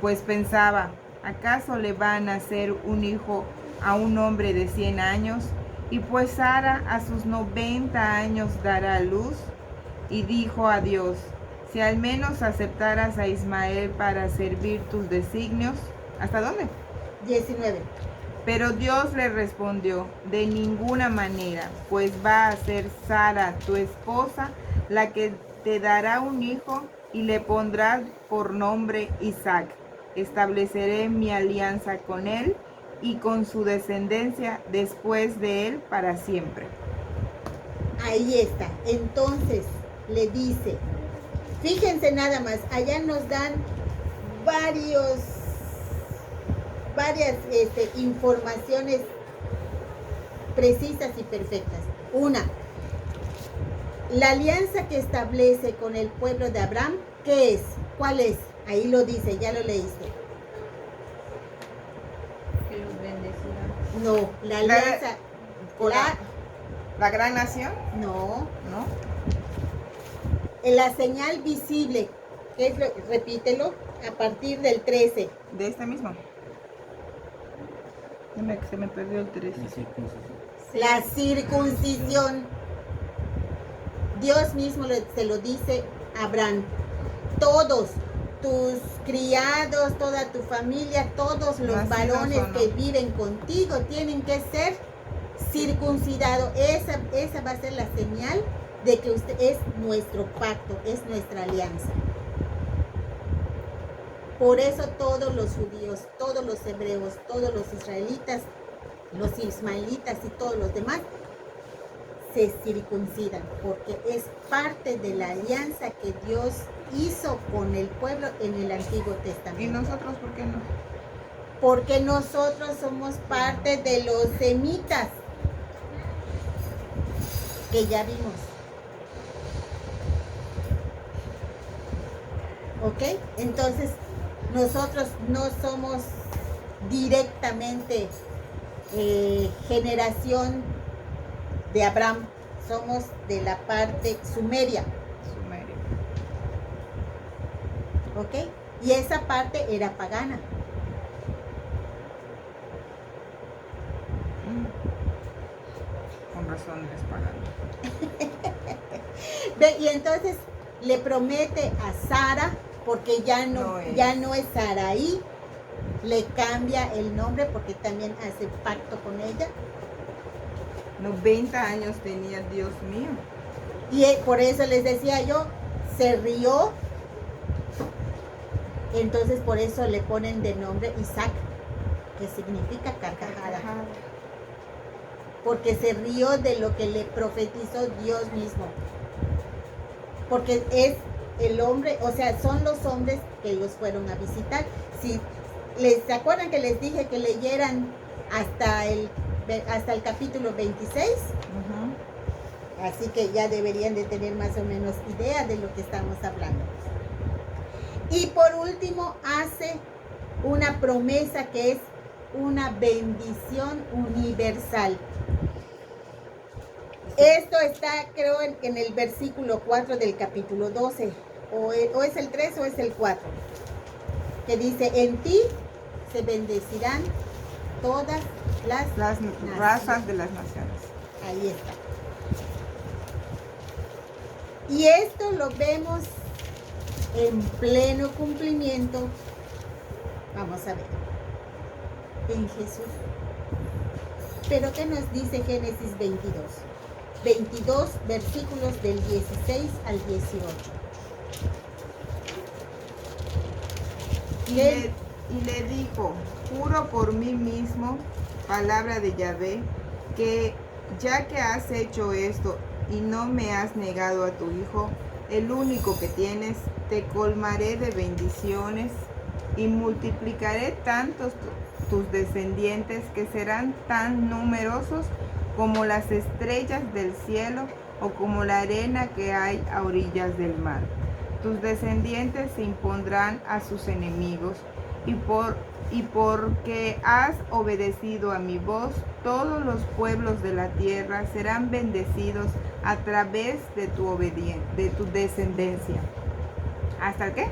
pues pensaba, ¿acaso le va a nacer un hijo a un hombre de 100 años? Y pues Sara a sus 90 años dará a luz. Y dijo a Dios, si al menos aceptaras a Ismael para servir tus designios. ¿Hasta dónde? 19. Pero Dios le respondió, de ninguna manera, pues va a ser Sara, tu esposa, la que te dará un hijo y le pondrás por nombre Isaac. Estableceré mi alianza con él y con su descendencia después de él para siempre. Ahí está. Entonces le dice, fíjense nada más, allá nos dan varias informaciones precisas y perfectas. Una, la alianza que establece con el pueblo de Abraham, ¿qué es? ¿Cuál es? Ahí lo dice, ya lo leíste. Que los bendecirá. No, la alianza, ¿La gran nación? no, ¿No? la señal visible, que es repítelo, a partir del 13. De este mismo. Se me perdió el 3. La circuncisión. La circuncisión. Dios mismo se lo dice a Abraham. Todos tus criados, toda tu familia, todos los Nacidos varones o no. que viven contigo tienen que ser circuncidados. Esa va a ser la señal de que usted es nuestro pacto, es nuestra alianza. Por eso todos los judíos, todos los hebreos, todos los israelitas, los ismaelitas y todos los demás se circuncidan, porque es parte de la alianza que Dios hizo con el pueblo en el Antiguo ¿Y Testamento. nosotros por qué no? Porque nosotros somos parte de los semitas que ya vimos. ¿Ok? Entonces, nosotros no somos directamente generación de Abraham, somos de la parte sumeria, Sumerio. ¿ok? Y esa parte era pagana. Con razón les pagando. Ve, y entonces le promete a Sara, porque ya no es Saraí, le cambia el nombre porque también hace pacto con ella. 90 años tenía, Dios mío. Y por eso les decía yo, se rió. Entonces por eso le ponen de nombre Isaac, que significa carcajada. Porque se rió de lo que le profetizó Dios mismo. Porque es el hombre, o sea, son los hombres que los fueron a visitar. Si ¿se acuerdan que les dije que leyeran hasta el capítulo 26? Así que ya deberían de tener más o menos idea de lo que estamos hablando. Y por último hace una promesa que es una bendición universal. Esto está, creo, en el versículo 4 del capítulo 12. O es el 3 o es el 4. Que dice, en ti se bendecirán todas las razas de las naciones. Ahí está. Y esto lo vemos en pleno cumplimiento. Vamos a ver. En Jesús. Pero ¿qué nos dice Génesis 22? 22 versículos del 16 al 18. Y le dijo, juro por mí mismo, palabra de Yahvé, que ya que has hecho esto y no me has negado a tu hijo, el único que tienes, te colmaré de bendiciones y multiplicaré tantos tus descendientes que serán tan numerosos como las estrellas del cielo o como la arena que hay a orillas del mar. Tus descendientes se impondrán a sus enemigos y porque has obedecido a mi voz, todos los pueblos de la tierra serán bendecidos a través de de tu descendencia. ¿Hasta el qué?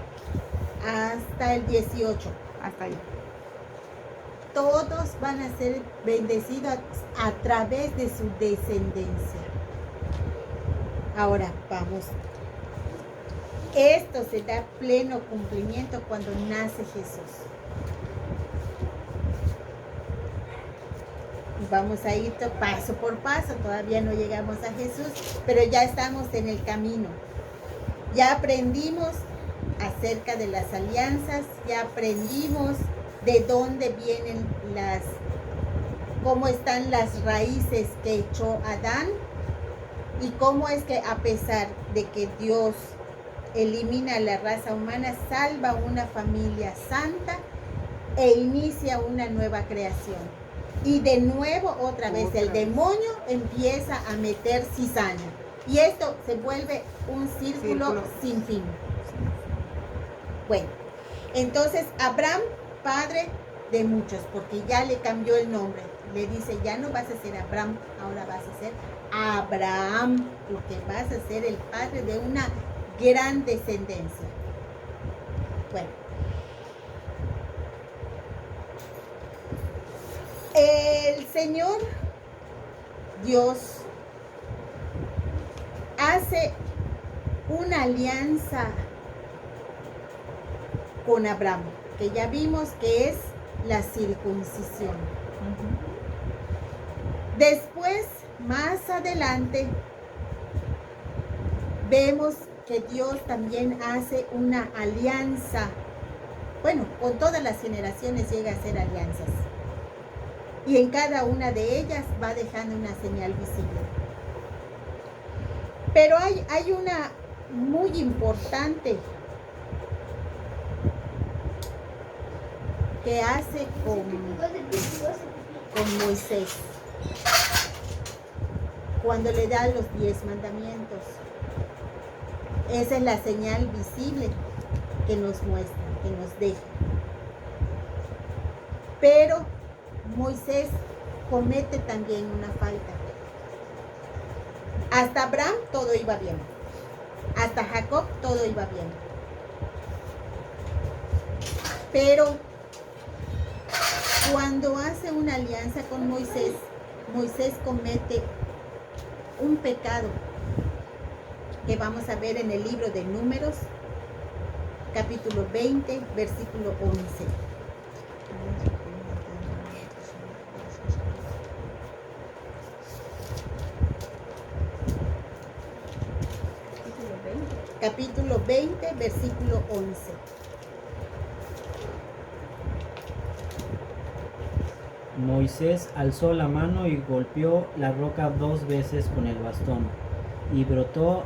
Hasta el 18. Hasta allá. Todos van a ser bendecidos a través de su descendencia. Ahora vamos. Esto se da pleno cumplimiento cuando nace Jesús. Vamos a ir paso por paso, todavía no llegamos a Jesús, pero ya estamos en el camino. Ya aprendimos acerca de las alianzas, ya aprendimos de dónde vienen cómo están las raíces que echó Adán y cómo es que a pesar de que Dios elimina la raza humana, salva una familia santa e inicia una nueva creación. Y de nuevo, otra vez, el demonio empieza a meter cizaña. Y esto se vuelve un círculo sin fin. Bueno, entonces Abraham, padre de muchos, porque ya le cambió el nombre. Le dice, ya no vas a ser Abraham, ahora vas a ser Abraham, porque vas a ser el padre de una gran descendencia. Bueno. El Señor Dios hace una alianza con Abraham, que ya vimos que es la circuncisión. Después, más adelante, vemos que Dios también hace una alianza. Bueno, con todas las generaciones llega a hacer alianzas. Y en cada una de ellas va dejando una señal visible. Pero hay una muy importante que hace con Moisés cuando le da los 10 mandamientos. Esa es la señal visible que nos muestra, que nos deja. Pero Moisés comete también una falta. Hasta Abraham todo iba bien. Hasta Jacob todo iba bien. Pero cuando hace una alianza con Moisés, Moisés comete un pecado que vamos a ver en el libro de Números, capítulo 20, versículo 11. Capítulo 20, versículo 11. Moisés alzó la mano y golpeó la roca 2 veces con el bastón, y brotó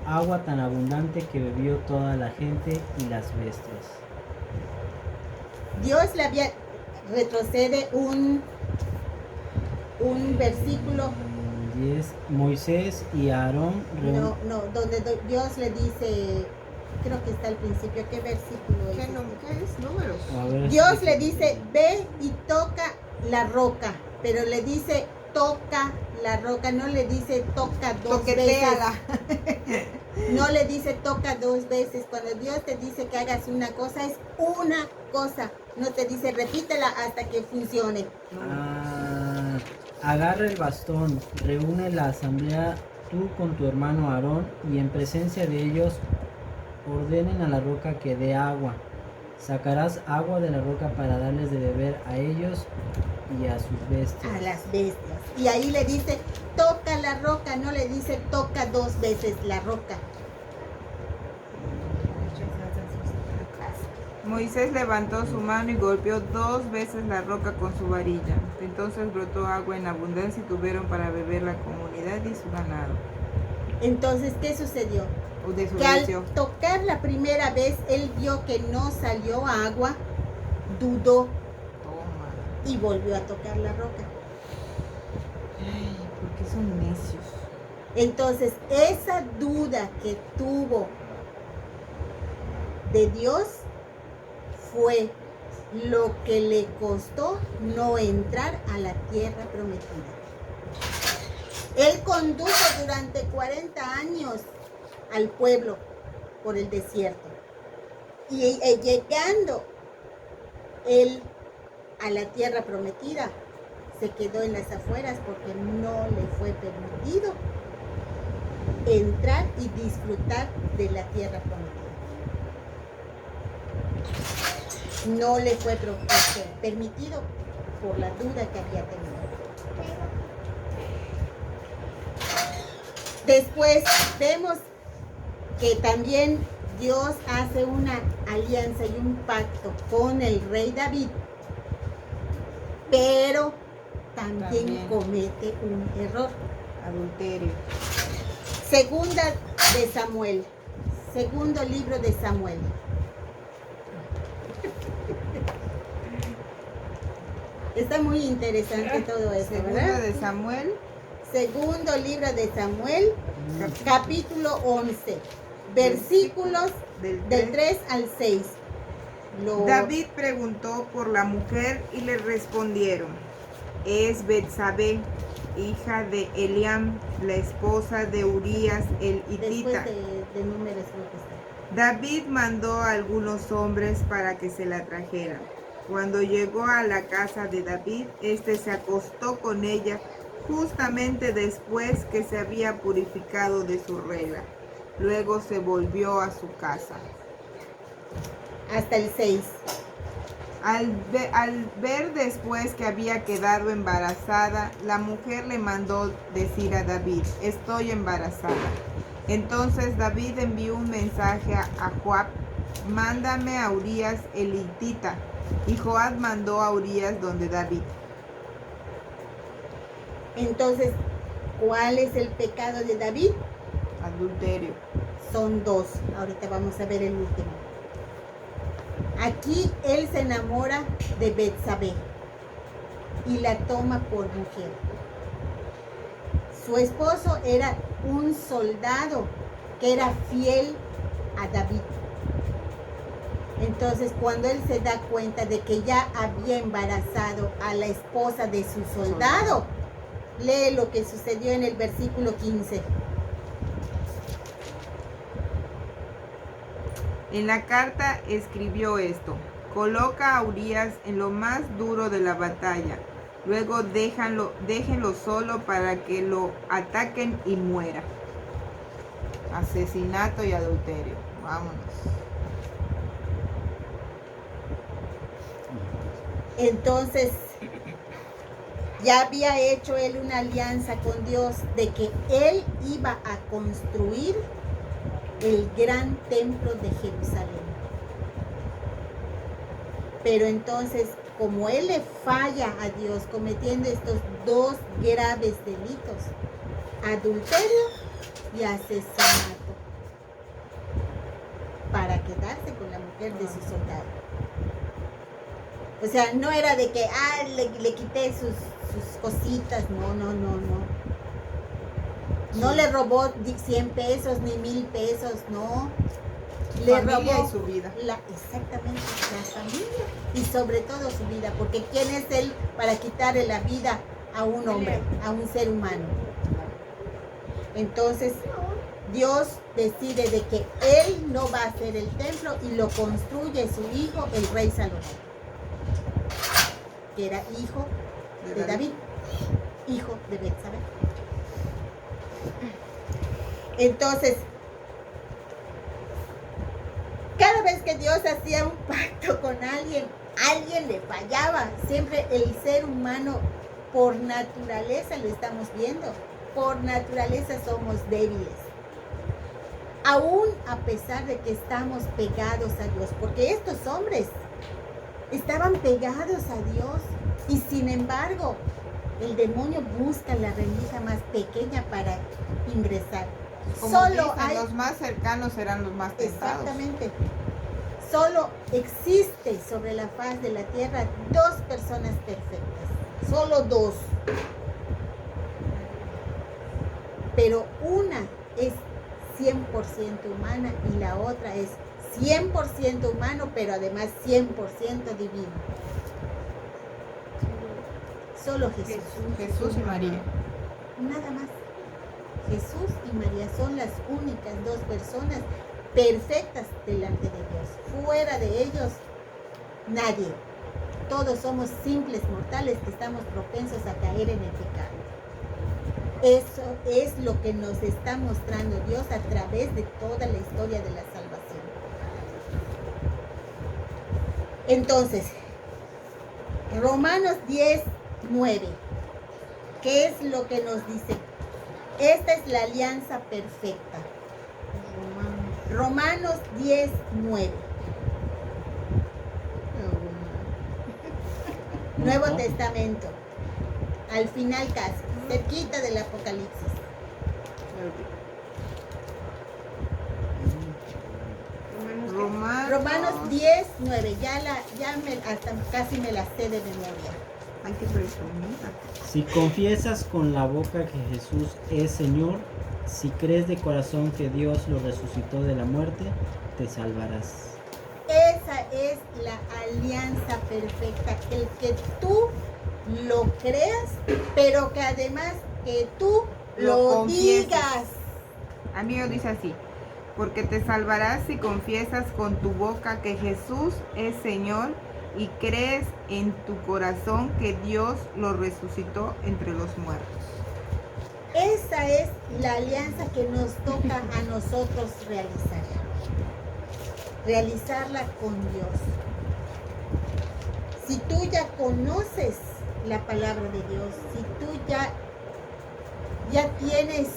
agua tan abundante que bebió toda la gente y las bestias. Dios le había retrocede un versículo. 10. Moisés y Aarón Donde Dios le dice, creo que está al principio, ¿qué versículo es? ¿Qué es? Números. A ver, Dios le dice, ve y toca la roca, pero le dice, toca la roca, no le dice, toca 2 veces. No le dice, toca 2 veces. Cuando Dios te dice que hagas una cosa, es una cosa. No te dice, repítela hasta que funcione. Agarra el bastón, reúne la asamblea tú con tu hermano Aarón, y en presencia de ellos ordenen a la roca que dé agua. Sacarás agua de la roca para darles de beber a ellos y a sus bestias. A las bestias. Y ahí le dice, toca la roca, no le dice, toca 2 veces la roca. Moisés levantó su mano y golpeó 2 veces la roca con su varilla. Entonces brotó agua en abundancia y tuvieron para beber la comunidad y su ganado. Entonces, ¿qué sucedió? Que al tocar la primera vez, él vio que no salió agua, dudó y volvió a tocar la roca. Ay, ¿por qué son necios? Entonces, esa duda que tuvo de Dios fue lo que le costó no entrar a la tierra prometida. Él condujo durante 40 años al pueblo por el desierto. Y llegando él a la tierra prometida, se quedó en las afueras porque no le fue permitido entrar y disfrutar de la tierra prometida. No le fue permitido por la duda que había tenido. Después vemos que también Dios hace una alianza y un pacto con el rey David, pero también comete un error. Adulterio. Segunda de Samuel, segundo libro de Samuel. Está muy interesante todo eso, Segunda ¿verdad? de Samuel. Segundo libro de Samuel, capítulo 11, versículos del 3 al 6. David preguntó por la mujer y le respondieron: es Betsabé, hija de Eliam, la esposa de Urías el hitita. Después de Números creo que está. David mandó a algunos hombres para que se la trajeran. Cuando llegó a la casa de David, éste se acostó con ella justamente después que se había purificado de su regla. Luego se volvió a su casa. Hasta el 6. Al ver después que había quedado embarazada, la mujer le mandó decir a David: estoy embarazada. Entonces David envió un mensaje a Joab: mándame a Urías el hitita. Y Joab mandó a Urías donde David. Entonces, ¿cuál es el pecado de David? Adulterio. Son dos. Ahorita vamos a ver el último. Aquí él se enamora de Betsabé y la toma por mujer. Su esposo era un soldado que era fiel a David. Entonces, cuando él se da cuenta de que ya había embarazado a la esposa de su soldado, lee lo que sucedió en el versículo 15. En la carta escribió esto: coloca a Urías en lo más duro de la batalla, luego déjenlo solo para que lo ataquen y muera. Asesinato y adulterio. Vámonos. Entonces, ya había hecho él una alianza con Dios de que él iba a construir el gran templo de Jerusalén. Pero entonces, como él le falla a Dios cometiendo estos dos graves delitos, adulterio y asesinato, para quedarse con la mujer de su soldado. O sea, no era de que le quité sus cositas, no. No le robó 100 pesos ni 1000 pesos, no. Le robó y su vida. Exactamente, la familia y sobre todo su vida, porque ¿quién es él para quitarle la vida a un hombre, a un ser humano? Entonces, Dios decide de que él no va a hacer el templo y lo construye su hijo, el rey Salomón, que era hijo de David, hijo de Betsabé. Entonces, cada vez que Dios hacía un pacto con alguien le fallaba. Siempre el ser humano, por naturaleza, lo estamos viendo, por naturaleza somos débiles. Aún a pesar de que estamos pegados a Dios, porque estos hombres estaban pegados a Dios y sin embargo el demonio busca la rendija más pequeña para ingresar. Como Solo dicen, hay, los más cercanos serán los más tentados. exactamente, solo existe sobre la faz de la tierra dos personas perfectas, solo dos, pero una es 100% humana y la otra es 100% humano, pero además 100% divino. Solo Jesús. Jesús y María. Nada más. Jesús y María son las únicas dos personas perfectas delante de Dios. Fuera de ellos, nadie. Todos somos simples mortales que estamos propensos a caer en el pecado. Eso es lo que nos está mostrando Dios a través de toda la historia de la salvación. Entonces, Romanos 10:9. ¿Qué es lo que nos dice? Esta es la alianza perfecta. Romanos 10:9. Nuevo Testamento. Al final casi, cerquita del Apocalipsis. Romanos 10:9. Hasta casi me la sé de memoria. Hay que presumir. Si confiesas con la boca que Jesús es Señor, si crees de corazón que Dios lo resucitó de la muerte, te salvarás. Esa es la alianza perfecta, el que tú lo creas, pero que además que tú lo confieses. digas. Amigo, dice así: porque te salvarás si confiesas con tu boca que Jesús es Señor y crees en tu corazón que Dios lo resucitó entre los muertos. Esa es la alianza que nos toca a nosotros realizarla con Dios. Si tú ya conoces la palabra de Dios, si tú ya tienes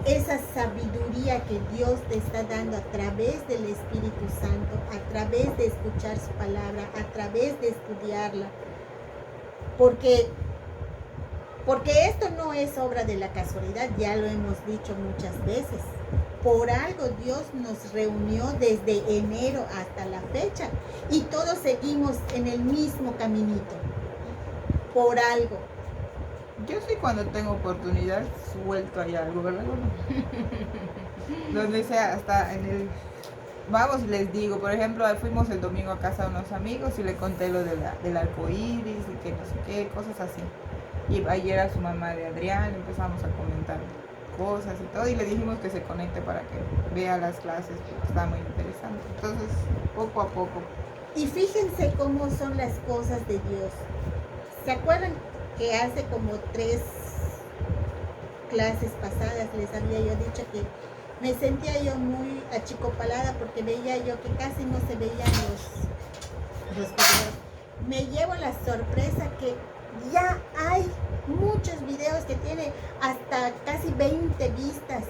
esa sabiduría que Dios te está dando a través del Espíritu Santo, a través de escuchar su palabra, a través de estudiarla, porque esto no es obra de la casualidad, ya lo hemos dicho muchas veces. Por algo Dios nos reunió desde enero hasta la fecha y todos seguimos en el mismo caminito. Por algo. Yo sí, cuando tengo oportunidad suelto ahí algo, ¿verdad? Donde sea, hasta en el... Vamos, les digo, por ejemplo, fuimos el domingo a casa de unos amigos y le conté lo del arco iris y que no sé qué, cosas así. Y ayer a su mamá de Adrián empezamos a comentar cosas y todo, y le dijimos que se conecte para que vea las clases, porque está muy interesante. Entonces, poco a poco. Y fíjense cómo son las cosas de Dios. ¿Se acuerdan que hace como 3 clases pasadas les había yo dicho que me sentía yo muy achicopalada porque veía yo que casi no se veían los videos? Me llevo la sorpresa que ya hay muchos videos que tienen hasta casi 20 vistas.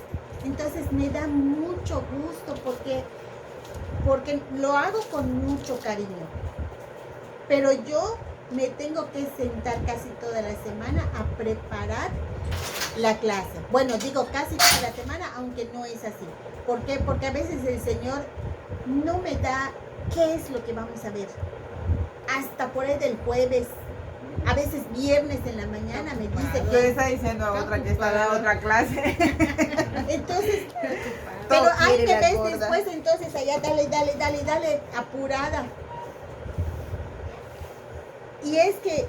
Entonces me da mucho gusto porque lo hago con mucho cariño. Pero yo me tengo que sentar casi toda la semana a preparar la clase. Bueno, digo casi toda la semana, aunque no es así. ¿Por qué? Porque a veces el Señor no me da qué es lo que vamos a ver. Hasta por ahí del jueves, a veces viernes en la mañana me dice Yo que... le está diciendo a otra que está en otra clase. Entonces, Todo pero hay quiere que la ver gorda. después, entonces allá dale, apurada. Y es que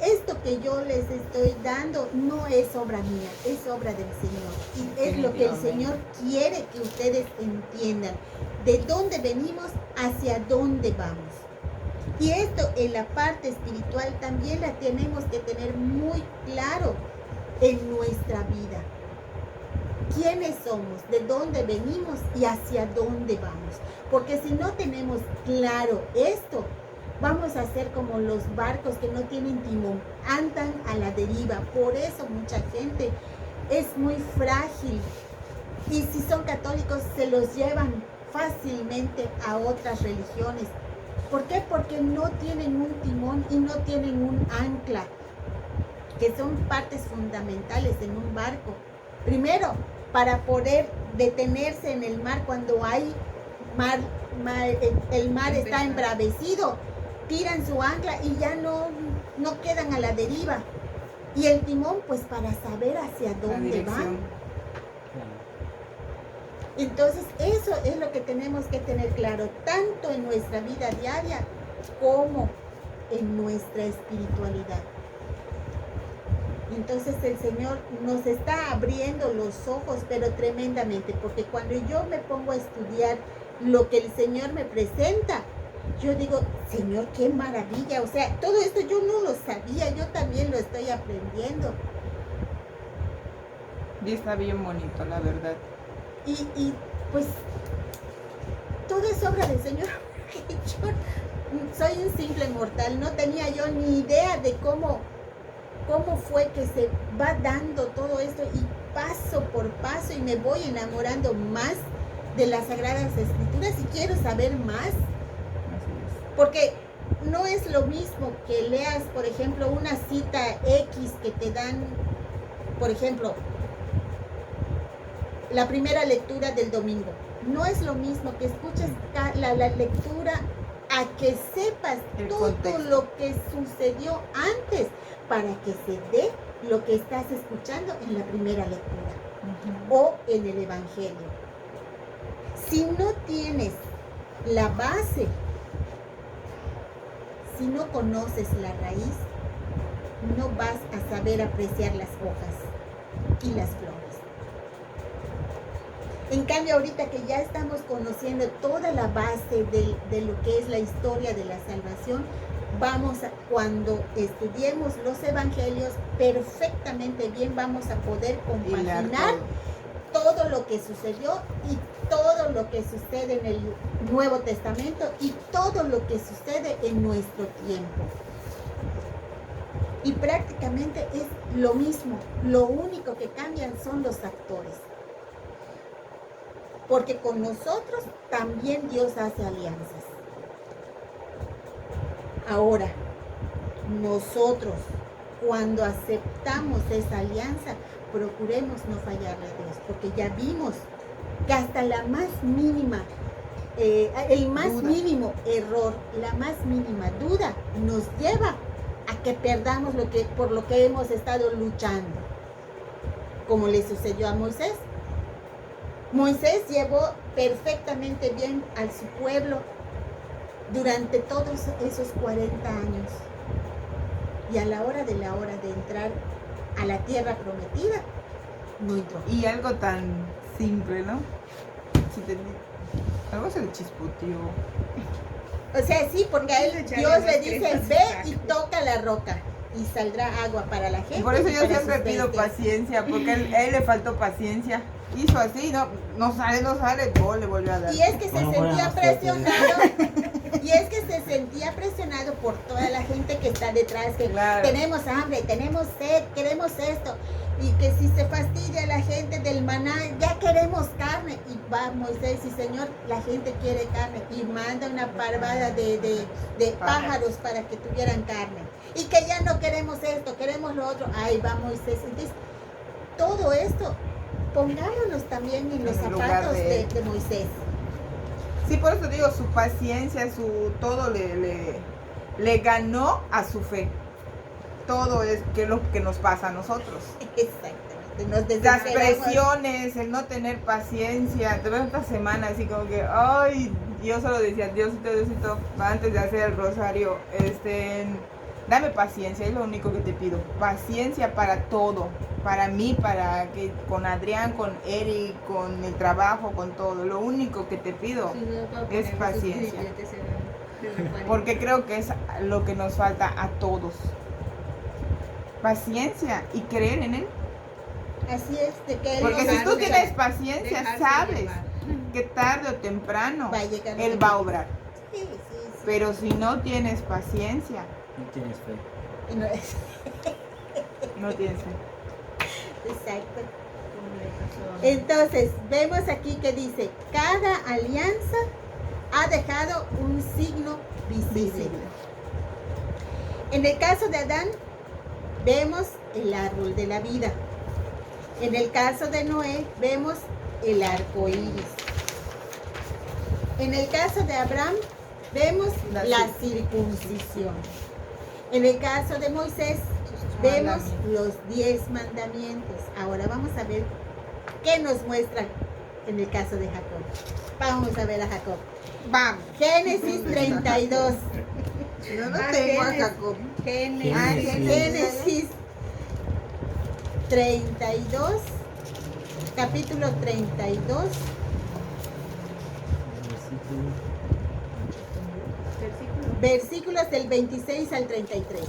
esto que yo les estoy dando no es obra mía, es obra del Señor. Y es lo que el Señor quiere que ustedes entiendan. De dónde venimos, hacia dónde vamos. Y esto en la parte espiritual también la tenemos que tener muy claro en nuestra vida. ¿Quiénes somos? ¿De dónde venimos? ¿Y hacia dónde vamos? Porque si no tenemos claro esto, vamos a ser como los barcos que no tienen timón, andan a la deriva. Por eso mucha gente es muy frágil. Y si son católicos, se los llevan fácilmente a otras religiones. ¿Por qué? Porque no tienen un timón y no tienen un ancla, que son partes fundamentales en un barco. Primero, para poder detenerse en el mar cuando hay el mar está embravecido, tiran su ancla y ya no quedan a la deriva. Y el timón, pues para saber hacia dónde van. Entonces, eso es lo que tenemos que tener claro, tanto en nuestra vida diaria como en nuestra espiritualidad. Entonces el Señor nos está abriendo los ojos, pero tremendamente, porque cuando yo me pongo a estudiar lo que el Señor me presenta, yo digo, Señor, qué maravilla. O sea, todo esto yo no lo sabía, yo también lo estoy aprendiendo. Y está bien bonito, la verdad. Y pues, todo es obra del Señor. Yo soy un simple mortal, no tenía yo ni idea de cómo fue que se va dando todo esto, y paso por paso, y me voy enamorando más de las Sagradas Escrituras y quiero saber más. Porque no es lo mismo que leas, por ejemplo, una cita X que te dan, por ejemplo, la primera lectura del domingo. No es lo mismo que escuches la lectura a que sepas todo contexto, lo que sucedió antes para que se dé lo que estás escuchando en la primera lectura o en el Evangelio. Si no tienes la base, si no conoces la raíz, no vas a saber apreciar las hojas y las flores. En cambio, ahorita que ya estamos conociendo toda la base de lo que es la historia de la salvación, cuando estudiemos los evangelios perfectamente bien, vamos a poder compaginar todo lo que sucedió y todo lo que sucede en el Nuevo Testamento y todo lo que sucede en nuestro tiempo. Y prácticamente es lo mismo, lo único que cambian son los actores. Porque con nosotros también Dios hace alianzas. Ahora, nosotros, cuando aceptamos esa alianza, procuremos no fallarle a Dios, porque ya vimos que hasta la más mínima, el más mínimo error, la más mínima duda, nos lleva a que perdamos por lo que hemos estado luchando, como le sucedió a Moisés. Moisés llevó perfectamente bien a su pueblo durante todos esos 40 años. Y a la hora de entrar a la tierra prometida, no entró. Y algo tan simple, ¿no? Algo se le chispoteó. O sea, sí, porque a él Dios le dice, ve y toca la roca y saldrá agua para la gente. Y por eso yo para siempre sus pido bestias. paciencia, porque a él le faltó paciencia. Hizo así, no sale, le volvió a dar. Y es que se sentía presionado. Y es que se sentía presionado por toda la gente que está detrás, que Claro. tenemos hambre, tenemos sed, queremos esto. Y que si se fastidia la gente del maná, ya queremos carne. Y va Moisés y Señor, la gente quiere carne. Y manda una parvada de pájaros para que tuvieran carne. Y que ya no queremos esto, queremos lo otro. Ahí va Moisés. Entonces, todo esto, pongámonos también en los zapatos de Moisés. Sí, por eso digo, su paciencia, todo le ganó a su fe. Todo es lo que nos pasa a nosotros. Exactamente. Nos Las desesperamos. presiones, el no tener paciencia. Te veo esta semana así como que, ay, yo solo decía, Diosito, antes de hacer el rosario, dame paciencia, es lo único que te pido. Paciencia para todo, para mí, con Adrián, con Eric, con el trabajo, con todo. Lo único que te pido es paciencia. Porque creo que es lo que nos falta a todos. Paciencia y creer en él. Así es, de que él Porque nos si tú ayuda. tienes paciencia, sabes que tarde o temprano Va a llegar él un va a momento. obrar. Sí. Pero si no tienes paciencia, No tienes fe. Y no es- no tienes fe. Exacto. Entonces, vemos aquí que dice, cada alianza ha dejado un signo visible. En el caso de Adán, vemos el árbol de la vida. En el caso de Noé, vemos el arco iris. En el caso de Abraham, vemos la circuncisión. En el caso de Moisés, vemos los 10 mandamientos. Ahora vamos a ver qué nos muestra en el caso de Jacob. Vamos a ver a Jacob. Vamos. Génesis 32. Yo no Ah, tengo a Génesis. Jacob. Génesis. Ah, Génesis. Génesis 32, capítulo 32, Versículo. versículos del 26 al 33.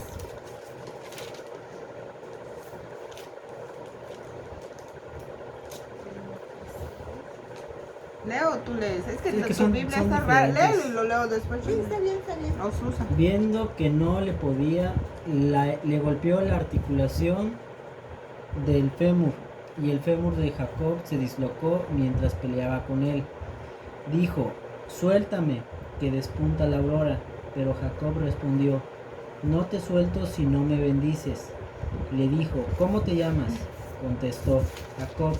¿Leo o tú lees? Es que Sí, es que tu son Biblia diferentes. está rara. Léelo y lo leo después. Sí, está bien, está bien. O Susan. Viendo que no le podía, le golpeó la articulación del fémur, y el fémur de Jacob se dislocó mientras peleaba con él. Dijo: suéltame, que despunta la aurora. Pero Jacob respondió: no te suelto si no me bendices. Le dijo: ¿cómo te llamas? Contestó: Jacob.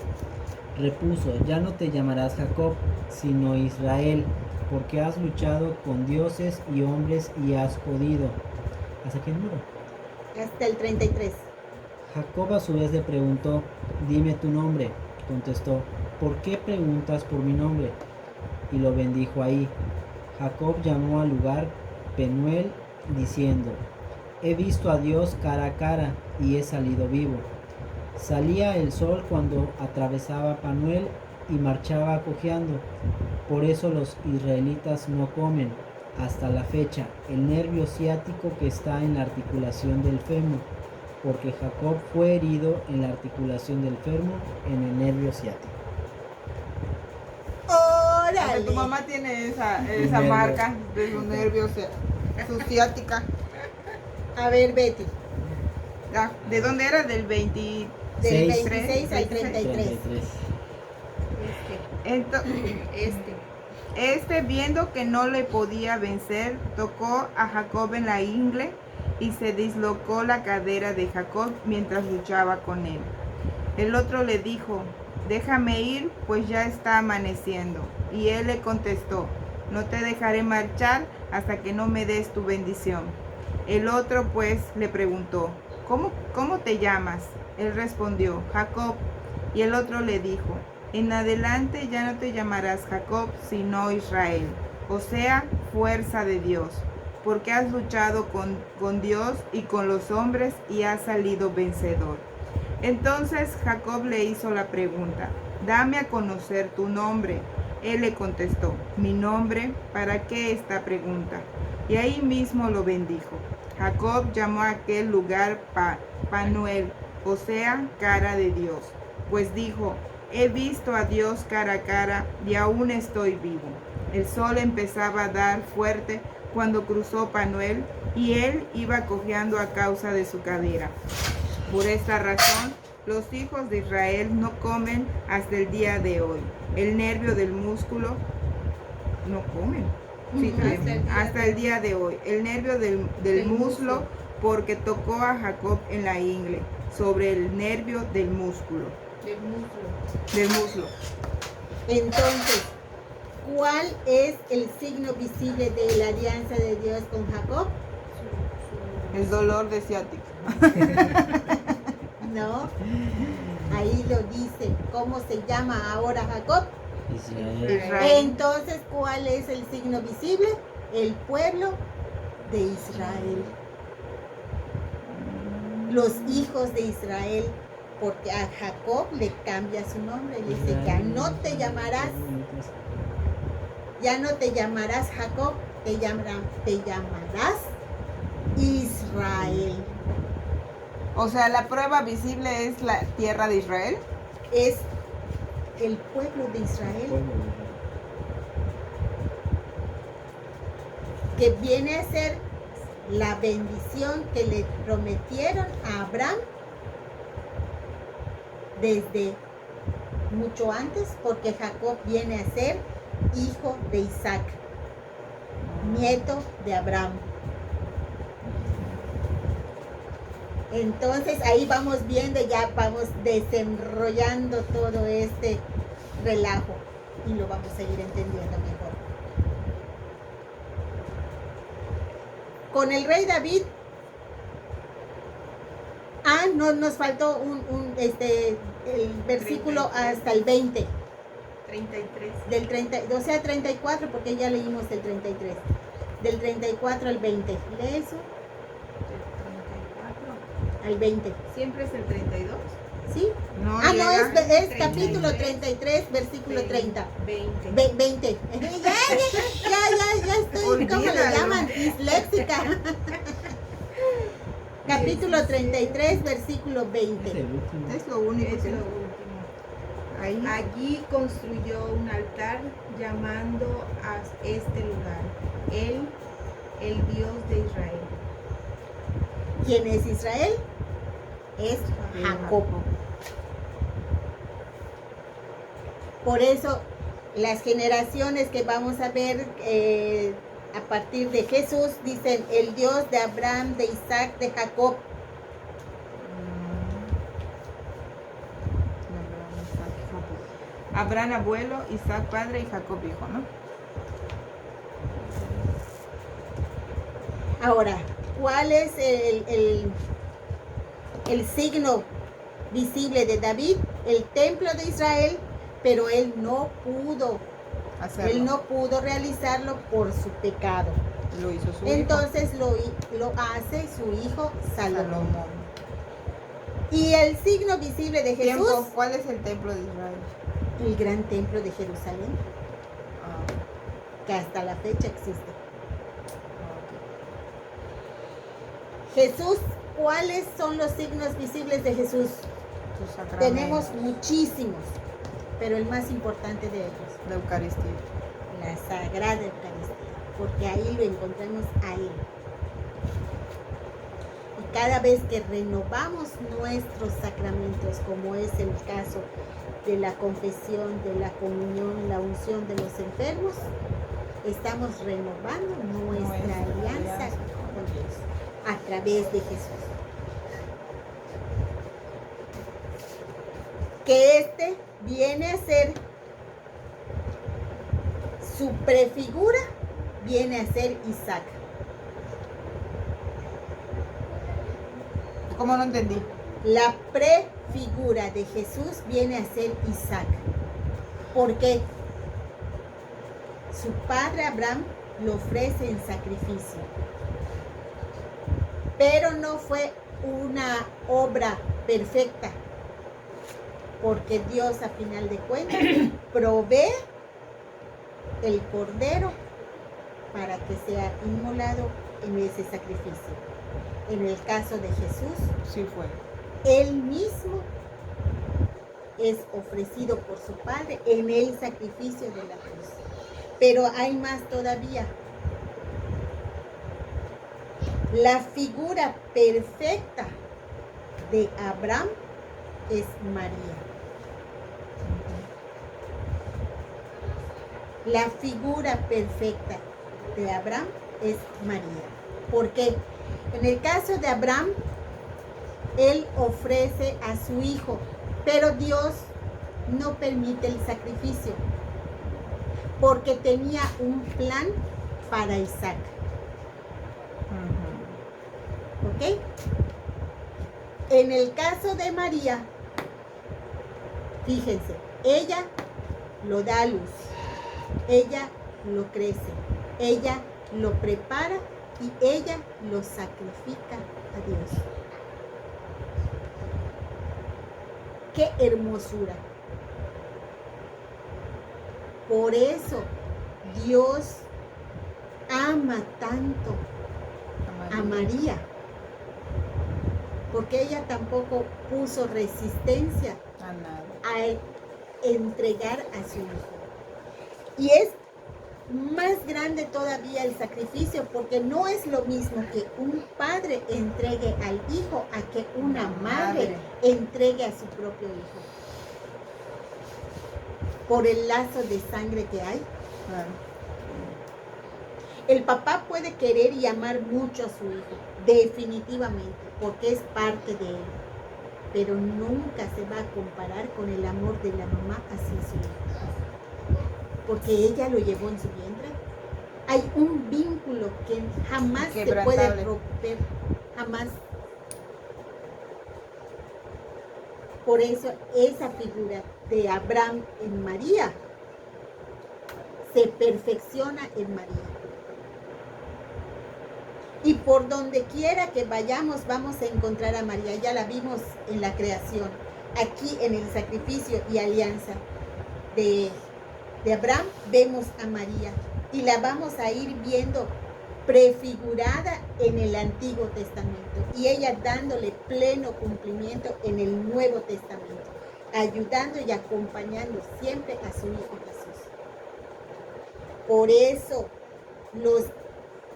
Repuso: ya no te llamarás Jacob, sino Israel, porque has luchado con dioses y hombres y has podido. ¿Hasta qué número? Hasta el 33. Jacob a su vez le preguntó: dime tu nombre. Contestó: ¿por qué preguntas por mi nombre? Y lo bendijo ahí. Jacob llamó al lugar Penuel, diciendo: he visto a Dios cara a cara y he salido vivo. Salía el sol cuando atravesaba Penuel y marchaba cojeando. Por eso los israelitas no comen hasta la fecha el nervio ciático que está en la articulación del fémur, porque Jacob fue herido en la articulación del fémur, en el nervio ciático. Porque ¡Órale! tu mamá tiene esa nervio. marca de su nervio, su ciática. A ver, Betty, Ah, ¿de dónde era? Del 20. del 6, 26 al 33. 33. Este, viendo que no le podía vencer, tocó a Jacob en la ingle y se dislocó la cadera de Jacob mientras luchaba con él. El otro le dijo: déjame ir, pues ya está amaneciendo. Y él le contestó: no te dejaré marchar hasta que no me des tu bendición. El otro pues le preguntó: ¿Cómo te llamas? Él respondió: Jacob. Y el otro le dijo: en adelante ya no te llamarás Jacob, sino Israel, o sea, fuerza de Dios, porque has luchado con Dios y con los hombres y has salido vencedor. Entonces Jacob le hizo la pregunta: dame a conocer tu nombre. Él le contestó: mi nombre, ¿para qué esta pregunta? Y ahí mismo lo bendijo. Jacob llamó a aquel lugar Penuel, o sea, cara de Dios, pues dijo: he visto a Dios cara a cara y aún estoy vivo. El sol empezaba a dar fuerte cuando cruzó Penuel y él iba cojeando a causa de su cadera. Por esta razón, los hijos de Israel no comen hasta el día de hoy. El nervio del músculo no comen. Sí, hasta el día de hoy. El nervio del muslo, porque tocó a Jacob en la ingle, sobre el nervio del músculo. Del muslo. Entonces, ¿cuál es el signo visible de la alianza de Dios con Jacob? El dolor de ciática. No, ahí lo dice. ¿Cómo se llama ahora Jacob? Israel. Entonces, ¿cuál es el signo visible? El pueblo de Israel. Los hijos de Israel, porque a Jacob le cambia su nombre, le dice: ya no te llamarás Jacob, te llamarás Israel. O sea, la prueba visible es la tierra de Israel. Es el pueblo de Israel, que viene a ser la bendición que le prometieron a Abraham desde mucho antes, porque Jacob viene a ser hijo de Isaac, nieto de Abraham. Entonces ahí vamos viendo, ya vamos desenrollando todo este relajo y lo vamos a ir entendiendo mejor. Con el rey David, no nos faltó el versículo hasta el 20. 33. Del 30, o sea, 34, porque ya leímos el 33. Del 34 al 20. Lee eso. Del 34. Al 20. Siempre es el 32. ¿Sí? No, No, llega. es capítulo 33, versículo 30. 20. 20. Ya estoy, ¿cómo le Olvídalo. llaman? Disléxica. Capítulo 33, versículo Es 20. el último. Es lo único Es que lo último. ahí. Allí construyó un altar llamando a este lugar el Dios de Israel. ¿Quién es Israel? Es Jacob. Por eso las generaciones que vamos a ver a partir de Jesús dicen el Dios de Abraham, de Isaac, de Jacob. Abraham abuelo, Isaac padre y Jacob hijo, ¿no? Ahora, ¿cuál es el signo visible de David? El templo de Israel, pero él no pudo realizarlo por su pecado. Lo hizo su Entonces lo hace su hijo hijo Salomón. Salomón. Y el signo visible de Jesús, Tiempo, ¿cuál es el templo de Israel? el gran templo de Jerusalén, Ah, que hasta la fecha existe. ok. Jesús, ¿cuáles son los signos visibles de Jesús? Sus sacramentos. Tenemos muchísimos, pero el más importante de ellos, La Eucaristía. la Sagrada Eucaristía, porque ahí lo encontramos a Él. Y cada vez que renovamos nuestros sacramentos, como es el caso de la confesión, de la comunión, la unción de los enfermos, estamos renovando nuestra alianza con Dios a través de Jesús. Que este viene a ser su prefigura, viene a ser Isaac. ¿Cómo no entendí? La prefigura de Jesús viene a ser Isaac. ¿Por qué? Su padre Abraham lo ofrece en sacrificio. Pero no fue una obra perfecta, porque Dios a final de cuentas provee el cordero para que sea inmolado en ese sacrificio. En el caso de Jesús, Sí fue. Él mismo es ofrecido por su Padre en el sacrificio de la cruz. Pero hay más todavía. La figura perfecta de Abraham es María. La figura perfecta de Abraham es María. ¿Por qué? En el caso de Abraham, él ofrece a su hijo, pero Dios no permite el sacrificio, porque tenía un plan para Isaac. ¿Ok? En el caso de María, fíjense, ella lo da a luz, ella lo crece, ella lo prepara y ella lo sacrifica a Dios. ¡Qué hermosura! Por eso Dios ama tanto a María, porque ella tampoco puso resistencia A nada. a entregar a su hijo. Y es más grande todavía el sacrificio, porque no es lo mismo que un padre entregue al hijo a que una madre entregue a su propio hijo. Por el lazo de sangre que hay. Claro. El papá puede querer y amar mucho a su hijo, definitivamente, porque es parte de él. Pero nunca se va a comparar con el amor de la mamá hacia su hijo, porque ella lo llevó en su vientre. Hay un vínculo que jamás se puede Inquebrantable. romper, jamás. Por eso esa figura de Abraham en María se perfecciona en María. Y por donde quiera que vayamos, vamos a encontrar a María. Ya la vimos en la creación, aquí en el sacrificio y alianza de Abraham, vemos a María. Y la vamos a ir viendo prefigurada en el Antiguo Testamento. Y ella dándole pleno cumplimiento en el Nuevo Testamento, ayudando y acompañando siempre a su Hijo Jesús. Por eso, los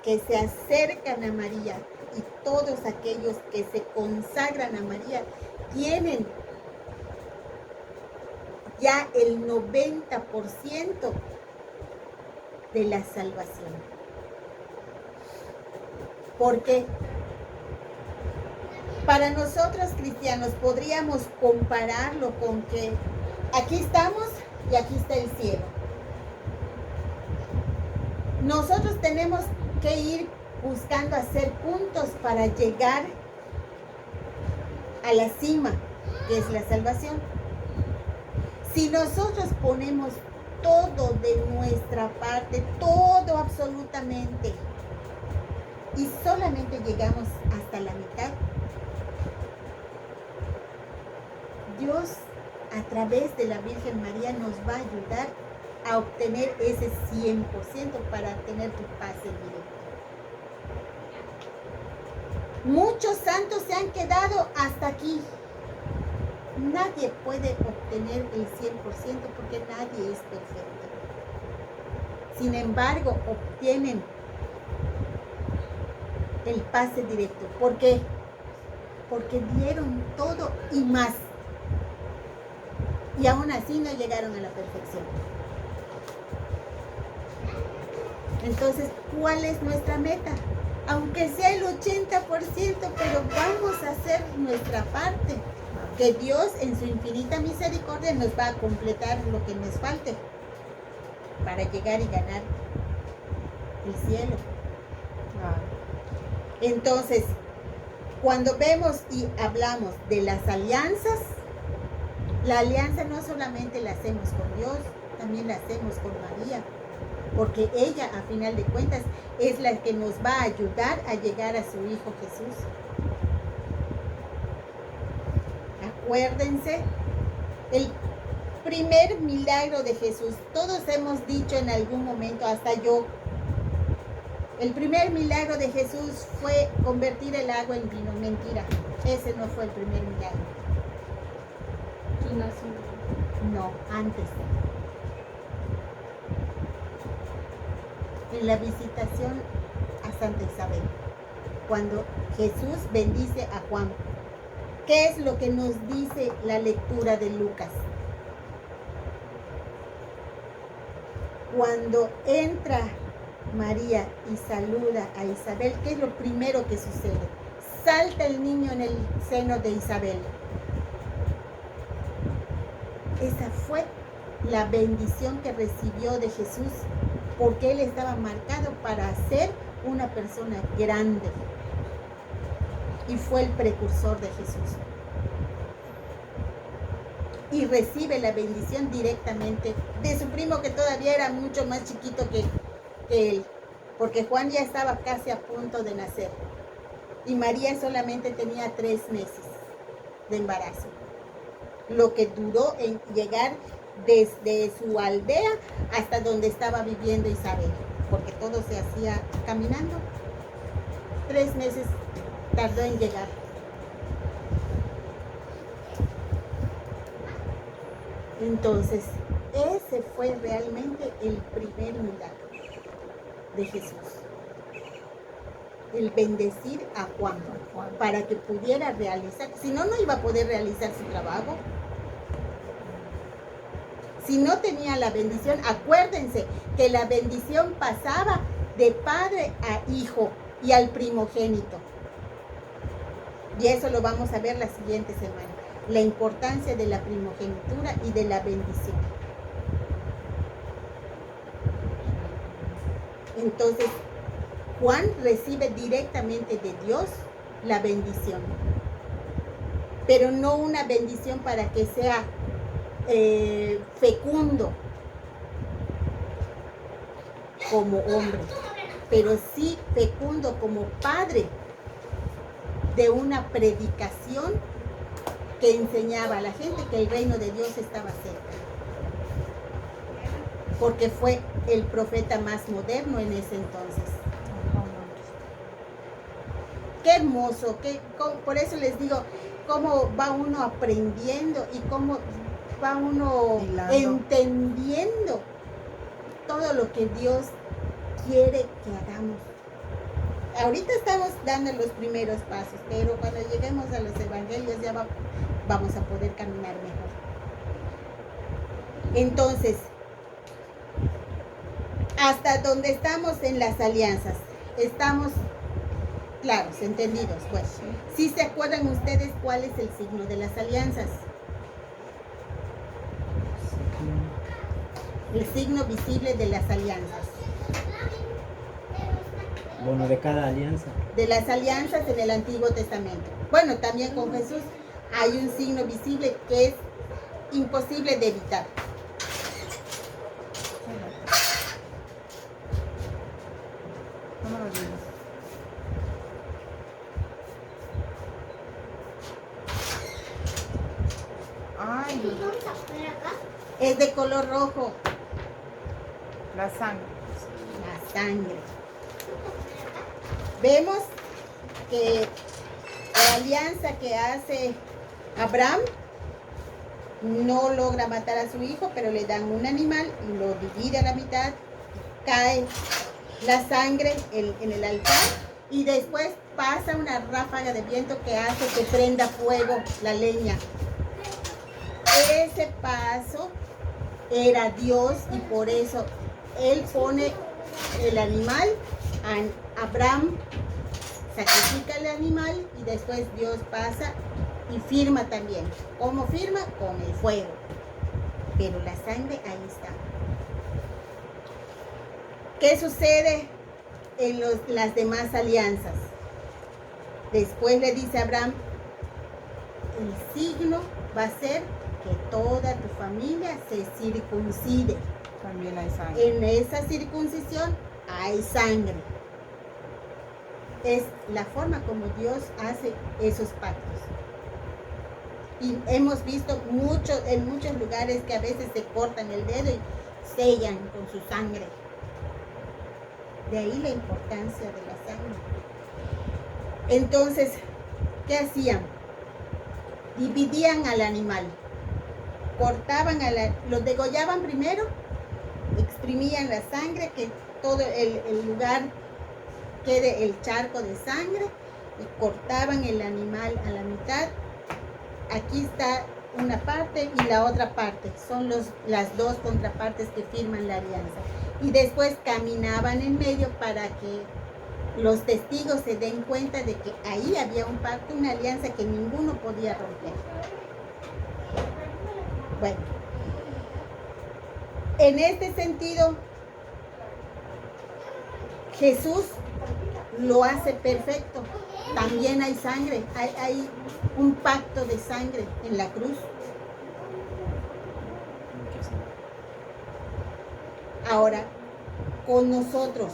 que se acercan a María y todos aquellos que se consagran a María tienen ya el 90% de la salvación. ¿Por qué? Para nosotros cristianos podríamos compararlo con que aquí estamos y aquí está el cielo. Nosotros tenemos que ir buscando hacer puntos para llegar a la cima, que es la salvación. Si nosotros ponemos todo de nuestra parte, todo absolutamente, y solamente llegamos hasta la mitad, Dios a través de la Virgen María nos va a ayudar a obtener ese 100% para tener tu pase directo. Muchos santos se han quedado hasta aquí. Nadie puede obtener el 100% porque nadie es perfecto. Sin embargo, obtienen el pase directo. ¿Por qué? Porque dieron todo y más. Y aún así no llegaron a la perfección. Entonces, ¿cuál es nuestra meta? Aunque sea el 80%, pero vamos a hacer nuestra parte. Que Dios en su infinita misericordia nos va a completar lo que nos falte para llegar y ganar el cielo. Entonces, cuando vemos y hablamos de las alianzas, la alianza no solamente la hacemos con Dios, también la hacemos con María, porque ella, a final de cuentas, es la que nos va a ayudar a llegar a su Hijo Jesús. Acuérdense, el primer milagro de Jesús, todos hemos dicho en algún momento, hasta yo, el primer milagro de Jesús fue convertir el agua en vino. Mentira, ese no fue el primer milagro. No, antes. En la visitación a Santa Isabel, cuando Jesús bendice a Juan. ¿Qué es lo que nos dice la lectura de Lucas? Cuando entra María y saluda a Isabel, ¿qué es lo primero que sucede? Salta el niño en el seno de Isabel. Esa fue la bendición que recibió de Jesús, porque él estaba marcado para ser una persona grande. Y fue el precursor de Jesús. Y recibe la bendición directamente de su primo, que todavía era mucho más chiquito que él, porque Juan ya estaba casi a punto de nacer. Y María solamente tenía 3 meses de embarazo. Lo que duró en llegar desde su aldea hasta donde estaba viviendo Isabel, porque todo se hacía caminando. 3 meses tardó en llegar. Entonces, ese fue realmente el primer milagro de Jesús. El bendecir a Juan para que pudiera realizar, si no, no iba a poder realizar su trabajo. Si no tenía la bendición, acuérdense que la bendición pasaba de padre a hijo y al primogénito. Y eso lo vamos a ver la siguiente semana. La importancia de la primogenitura y de la bendición. Entonces, Juan recibe directamente de Dios la bendición. Pero no una bendición para que sea fecundo. como hombre, pero sí fecundo como padre de una predicación que enseñaba a la gente que el reino de Dios estaba cerca. Porque fue el profeta más moderno en ese entonces. Qué hermoso, por eso les digo, cómo va uno aprendiendo y cómo va uno entendiendo todo lo que Dios quiere que hagamos. Ahorita estamos dando los primeros pasos, pero cuando lleguemos a los evangelios ya vamos a poder caminar mejor. Entonces, hasta donde estamos en las alianzas, estamos claros, entendidos. Bueno, ¿sí se acuerdan ustedes cuál es el signo de las alianzas? El signo visible de las alianzas. Bueno, de cada alianza. De las alianzas en el Antiguo Testamento. Bueno, también con Jesús hay un signo visible que es imposible de evitar. Es de color rojo. La sangre. La sangre. Vemos que la alianza que hace Abraham no logra matar a su hijo, pero le dan un animal y lo divide a la mitad, cae la sangre en el altar y después pasa una ráfaga de viento que hace que prenda fuego la leña. Ese paso era Dios y por eso Él pone el animal, Abraham sacrifica el animal y después Dios pasa y firma también. ¿Cómo firma? Con el fuego. Pero la sangre ahí está. ¿Qué sucede en las demás alianzas? Después le dice a Abraham, el signo va a ser que toda tu familia se circuncide. También hay sangre. En esa circuncisión hay sangre. Es la forma como Dios hace esos pactos. Y hemos visto en muchos lugares que a veces se cortan el dedo y sellan con su sangre. De ahí la importancia de la sangre. Entonces, ¿qué hacían? Dividían al animal. Cortaban, lo degollaban primero, exprimían la sangre, que todo el lugar quede el charco de sangre, y cortaban el animal a la mitad. Aquí está una parte y la otra parte, son las dos contrapartes que firman la alianza. Y después caminaban en medio para que los testigos se den cuenta de que ahí había un pacto, una alianza que ninguno podía romper. Bueno, en este sentido, Jesús lo hace perfecto. También hay sangre, hay un pacto de sangre en la cruz. Ahora, con nosotros,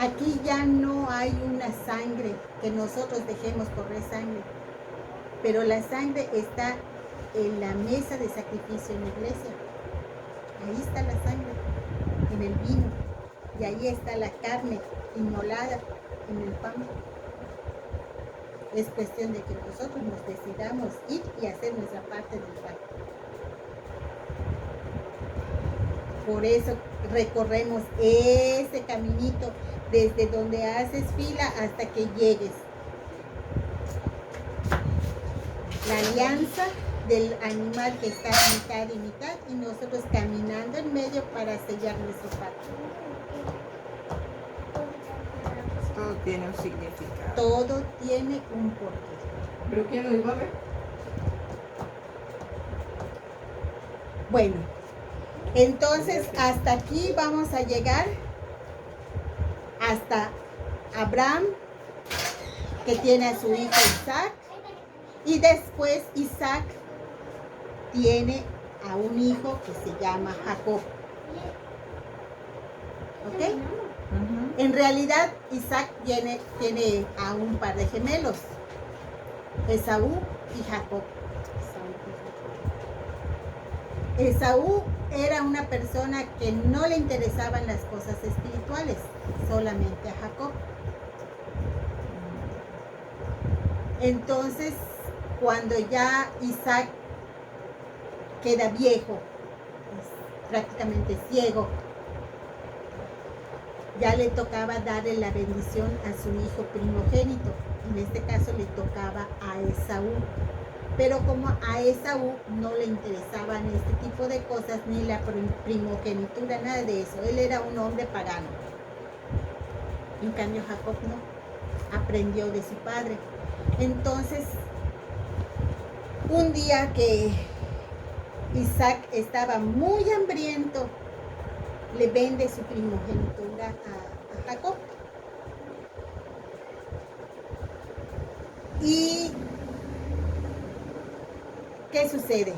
aquí ya no hay una sangre que nosotros dejemos correr sangre, pero la sangre está en la mesa de sacrificio en la iglesia. Ahí está la sangre, en el vino, y ahí está la carne inmolada en el pan. Es cuestión de que nosotros nos decidamos ir y hacer nuestra parte del pacto. Por eso recorremos ese caminito desde donde haces fila hasta que llegues. La alianza del animal que está mitad y mitad y nosotros caminando en medio para sellar nuestro pacto. Todo tiene un significado. Todo tiene un porqué. ¿Pero quién lo iba a ver? Bueno, entonces hasta aquí vamos a llegar, hasta Abraham, que tiene a su hijo Isaac, y después Isaac tiene a un hijo que se llama Jacob. ¿Ok? En realidad, Isaac tiene a un par de gemelos, Esaú y Jacob. Esaú era una persona que no le interesaban las cosas espirituales, solamente a Jacob. Entonces, cuando ya Isaac queda viejo, prácticamente ciego, ya le tocaba darle la bendición a su hijo primogénito. En este caso le tocaba a Esaú. Pero como a Esaú no le interesaban este tipo de cosas, ni la primogenitura, nada de eso. Él era un hombre pagano. En cambio Jacob no, aprendió de su padre. Entonces, un día que Isaac estaba muy hambriento, le vende su primogenitura a Jacob. ¿Y qué sucede?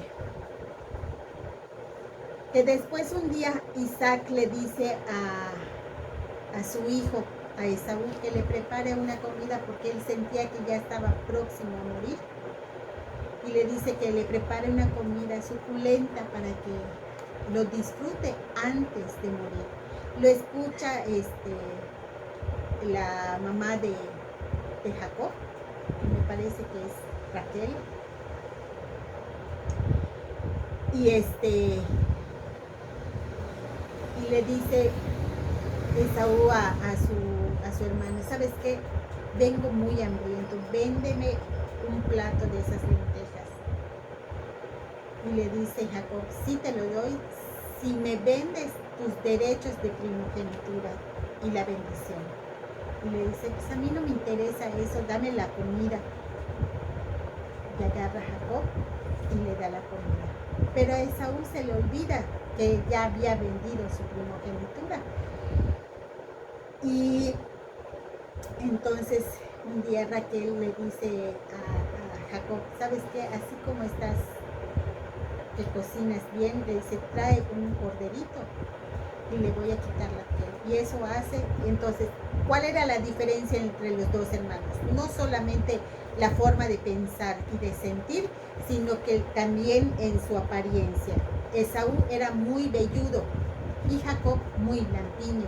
Que después un día Isaac le dice a su hijo, a Esaú, que le prepare una comida porque él sentía que ya estaba próximo a morir. Y le dice que le prepare una comida suculenta para que lo disfrute antes de morir. Lo escucha la mamá de Jacob, que me parece que es Raquel. Y le dice Esaú a su hermano, ¿sabes qué? Vengo muy hambriento, véndeme un plato de esas lentejas. Y le dice Jacob, sí te lo doy, si me vendes tus derechos de primogenitura y la bendición. Y le dice, pues a mí no me interesa eso, dame la comida. Y agarra a Jacob y le da la comida. Pero a Esaú se le olvida que ya había vendido su primogenitura. Y entonces un día Raquel le dice a Jacob, ¿sabes qué? Así como estás, que cocinas bien, le dice, trae un corderito y le voy a quitar la piel. Y eso hace. Entonces, ¿cuál era la diferencia entre los dos hermanos? No solamente la forma de pensar y de sentir, sino que también en su apariencia. Esaú era muy velludo y Jacob muy lampiño.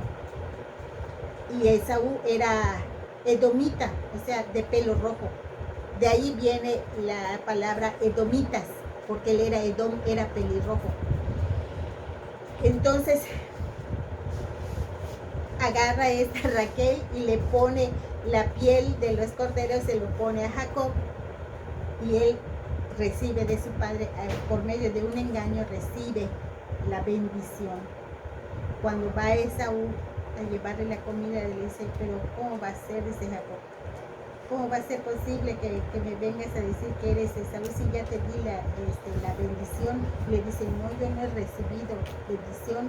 Y Esaú era edomita, o sea, de pelo rojo. De ahí viene la palabra edomitas, porque él era Edom, era pelirrojo. Entonces, agarra a esta Raquel y le pone la piel de los corderos, se lo pone a Jacob, y él recibe de su padre, por medio de un engaño, recibe la bendición. Cuando va Esaú a llevarle la comida, le dice, pero ¿cómo va a ser? Dice Jacob, ¿cómo va a ser posible que me vengas a decir que eres Esaú si ya te di la bendición? Le dice, no, yo no he recibido bendición.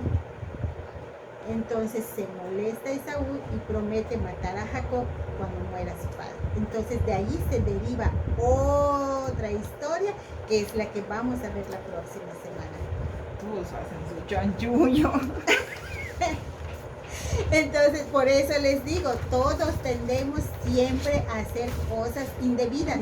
Entonces se molesta Esaú y promete matar a Jacob cuando muera su padre. Entonces de ahí se deriva otra historia, que es la que vamos a ver la próxima semana. Todos hacen su chanchullo. Entonces, por eso les digo, todos tendemos siempre a hacer cosas indebidas.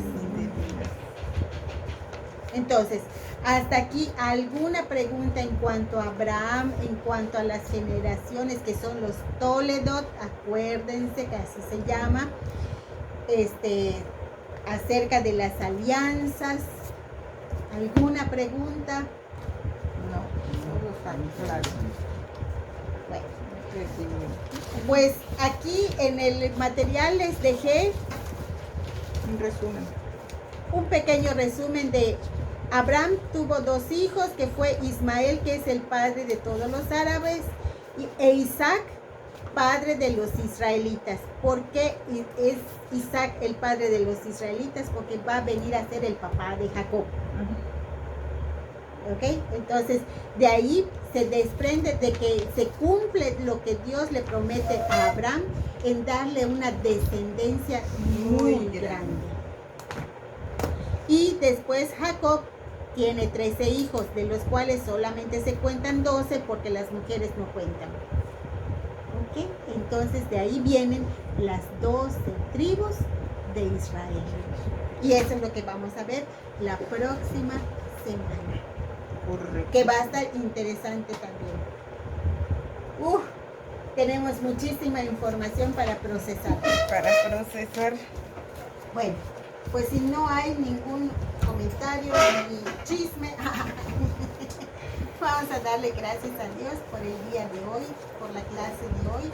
Entonces, hasta aquí, ¿alguna pregunta en cuanto a Abraham, en cuanto a las generaciones que son los Toledot? Acuérdense que así se llama. Acerca de las alianzas. ¿Alguna pregunta? No, todo está claro. Bueno. Pues aquí en el material les dejé Un resumen. un pequeño resumen de Abraham. Tuvo dos hijos, que fue Ismael, que es el padre de todos los árabes, e Isaac, padre de los israelitas. ¿Por qué es Isaac el padre de los israelitas? Porque va a venir a ser el papá de Jacob. ¿Ok? Entonces, de ahí se desprende de que se cumple lo que Dios le promete a Abraham en darle una descendencia muy grande. Y después Jacob tiene 13 hijos, de los cuales solamente se cuentan 12 porque las mujeres no cuentan. ¿Ok? Entonces de ahí vienen las 12 tribus de Israel. Y eso es lo que vamos a ver la próxima semana, Correcto. que va a estar interesante también. Tenemos muchísima información para procesar. Bueno, pues si no hay ningún comentario ni chisme, vamos a darle gracias a Dios por el día de hoy, por la clase de hoy,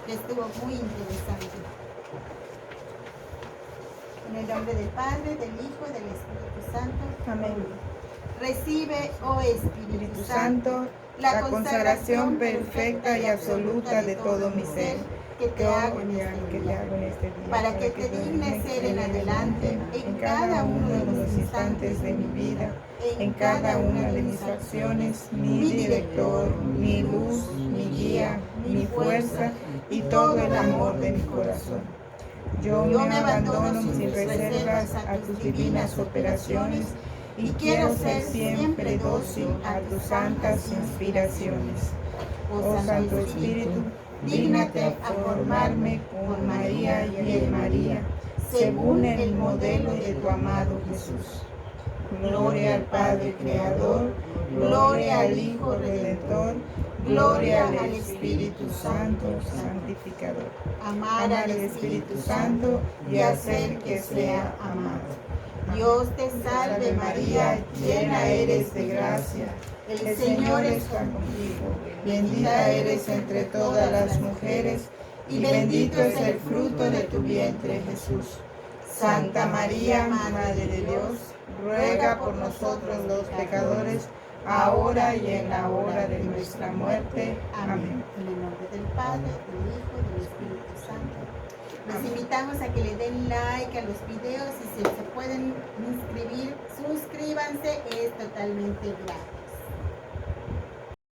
que estuvo muy interesante. En el nombre del Padre, del Hijo y del Espíritu Santo. Amén. Recibe, oh Espíritu Santo, la consagración perfecta y absoluta de todo mi ser, que te hago en que te hago en este día, para que te dignes ser en adelante en cada uno de los instantes de mi vida, en cada una de mis acciones, mi director, mi luz, mi guía, mi fuerza y todo el amor de mi corazón. Yo me abandono sin reservas a tus divinas operaciones y quiero ser siempre dócil a tus santas inspiraciones. Oh Santo Espíritu, dígnate a formarme con María y en María, según el modelo de tu amado Jesús. Gloria al Padre Creador, gloria al Hijo Redentor, gloria al Espíritu Santo Santificador. amar Amar al Espíritu Santo y hacer que sea amado. Dios te Salve María, llena eres de gracia. El Señor está contigo. Bendita eres entre todas las mujeres y bendito es el fruto de tu vientre, Jesús. Santa María, Madre de Dios, ruega por nosotros los pecadores, ahora y en la hora de nuestra muerte. Amén. En el nombre del Padre, del Hijo y del Espíritu Santo. Los invitamos a que le den like a los videos y si se pueden inscribir, suscríbanse, es totalmente gratis.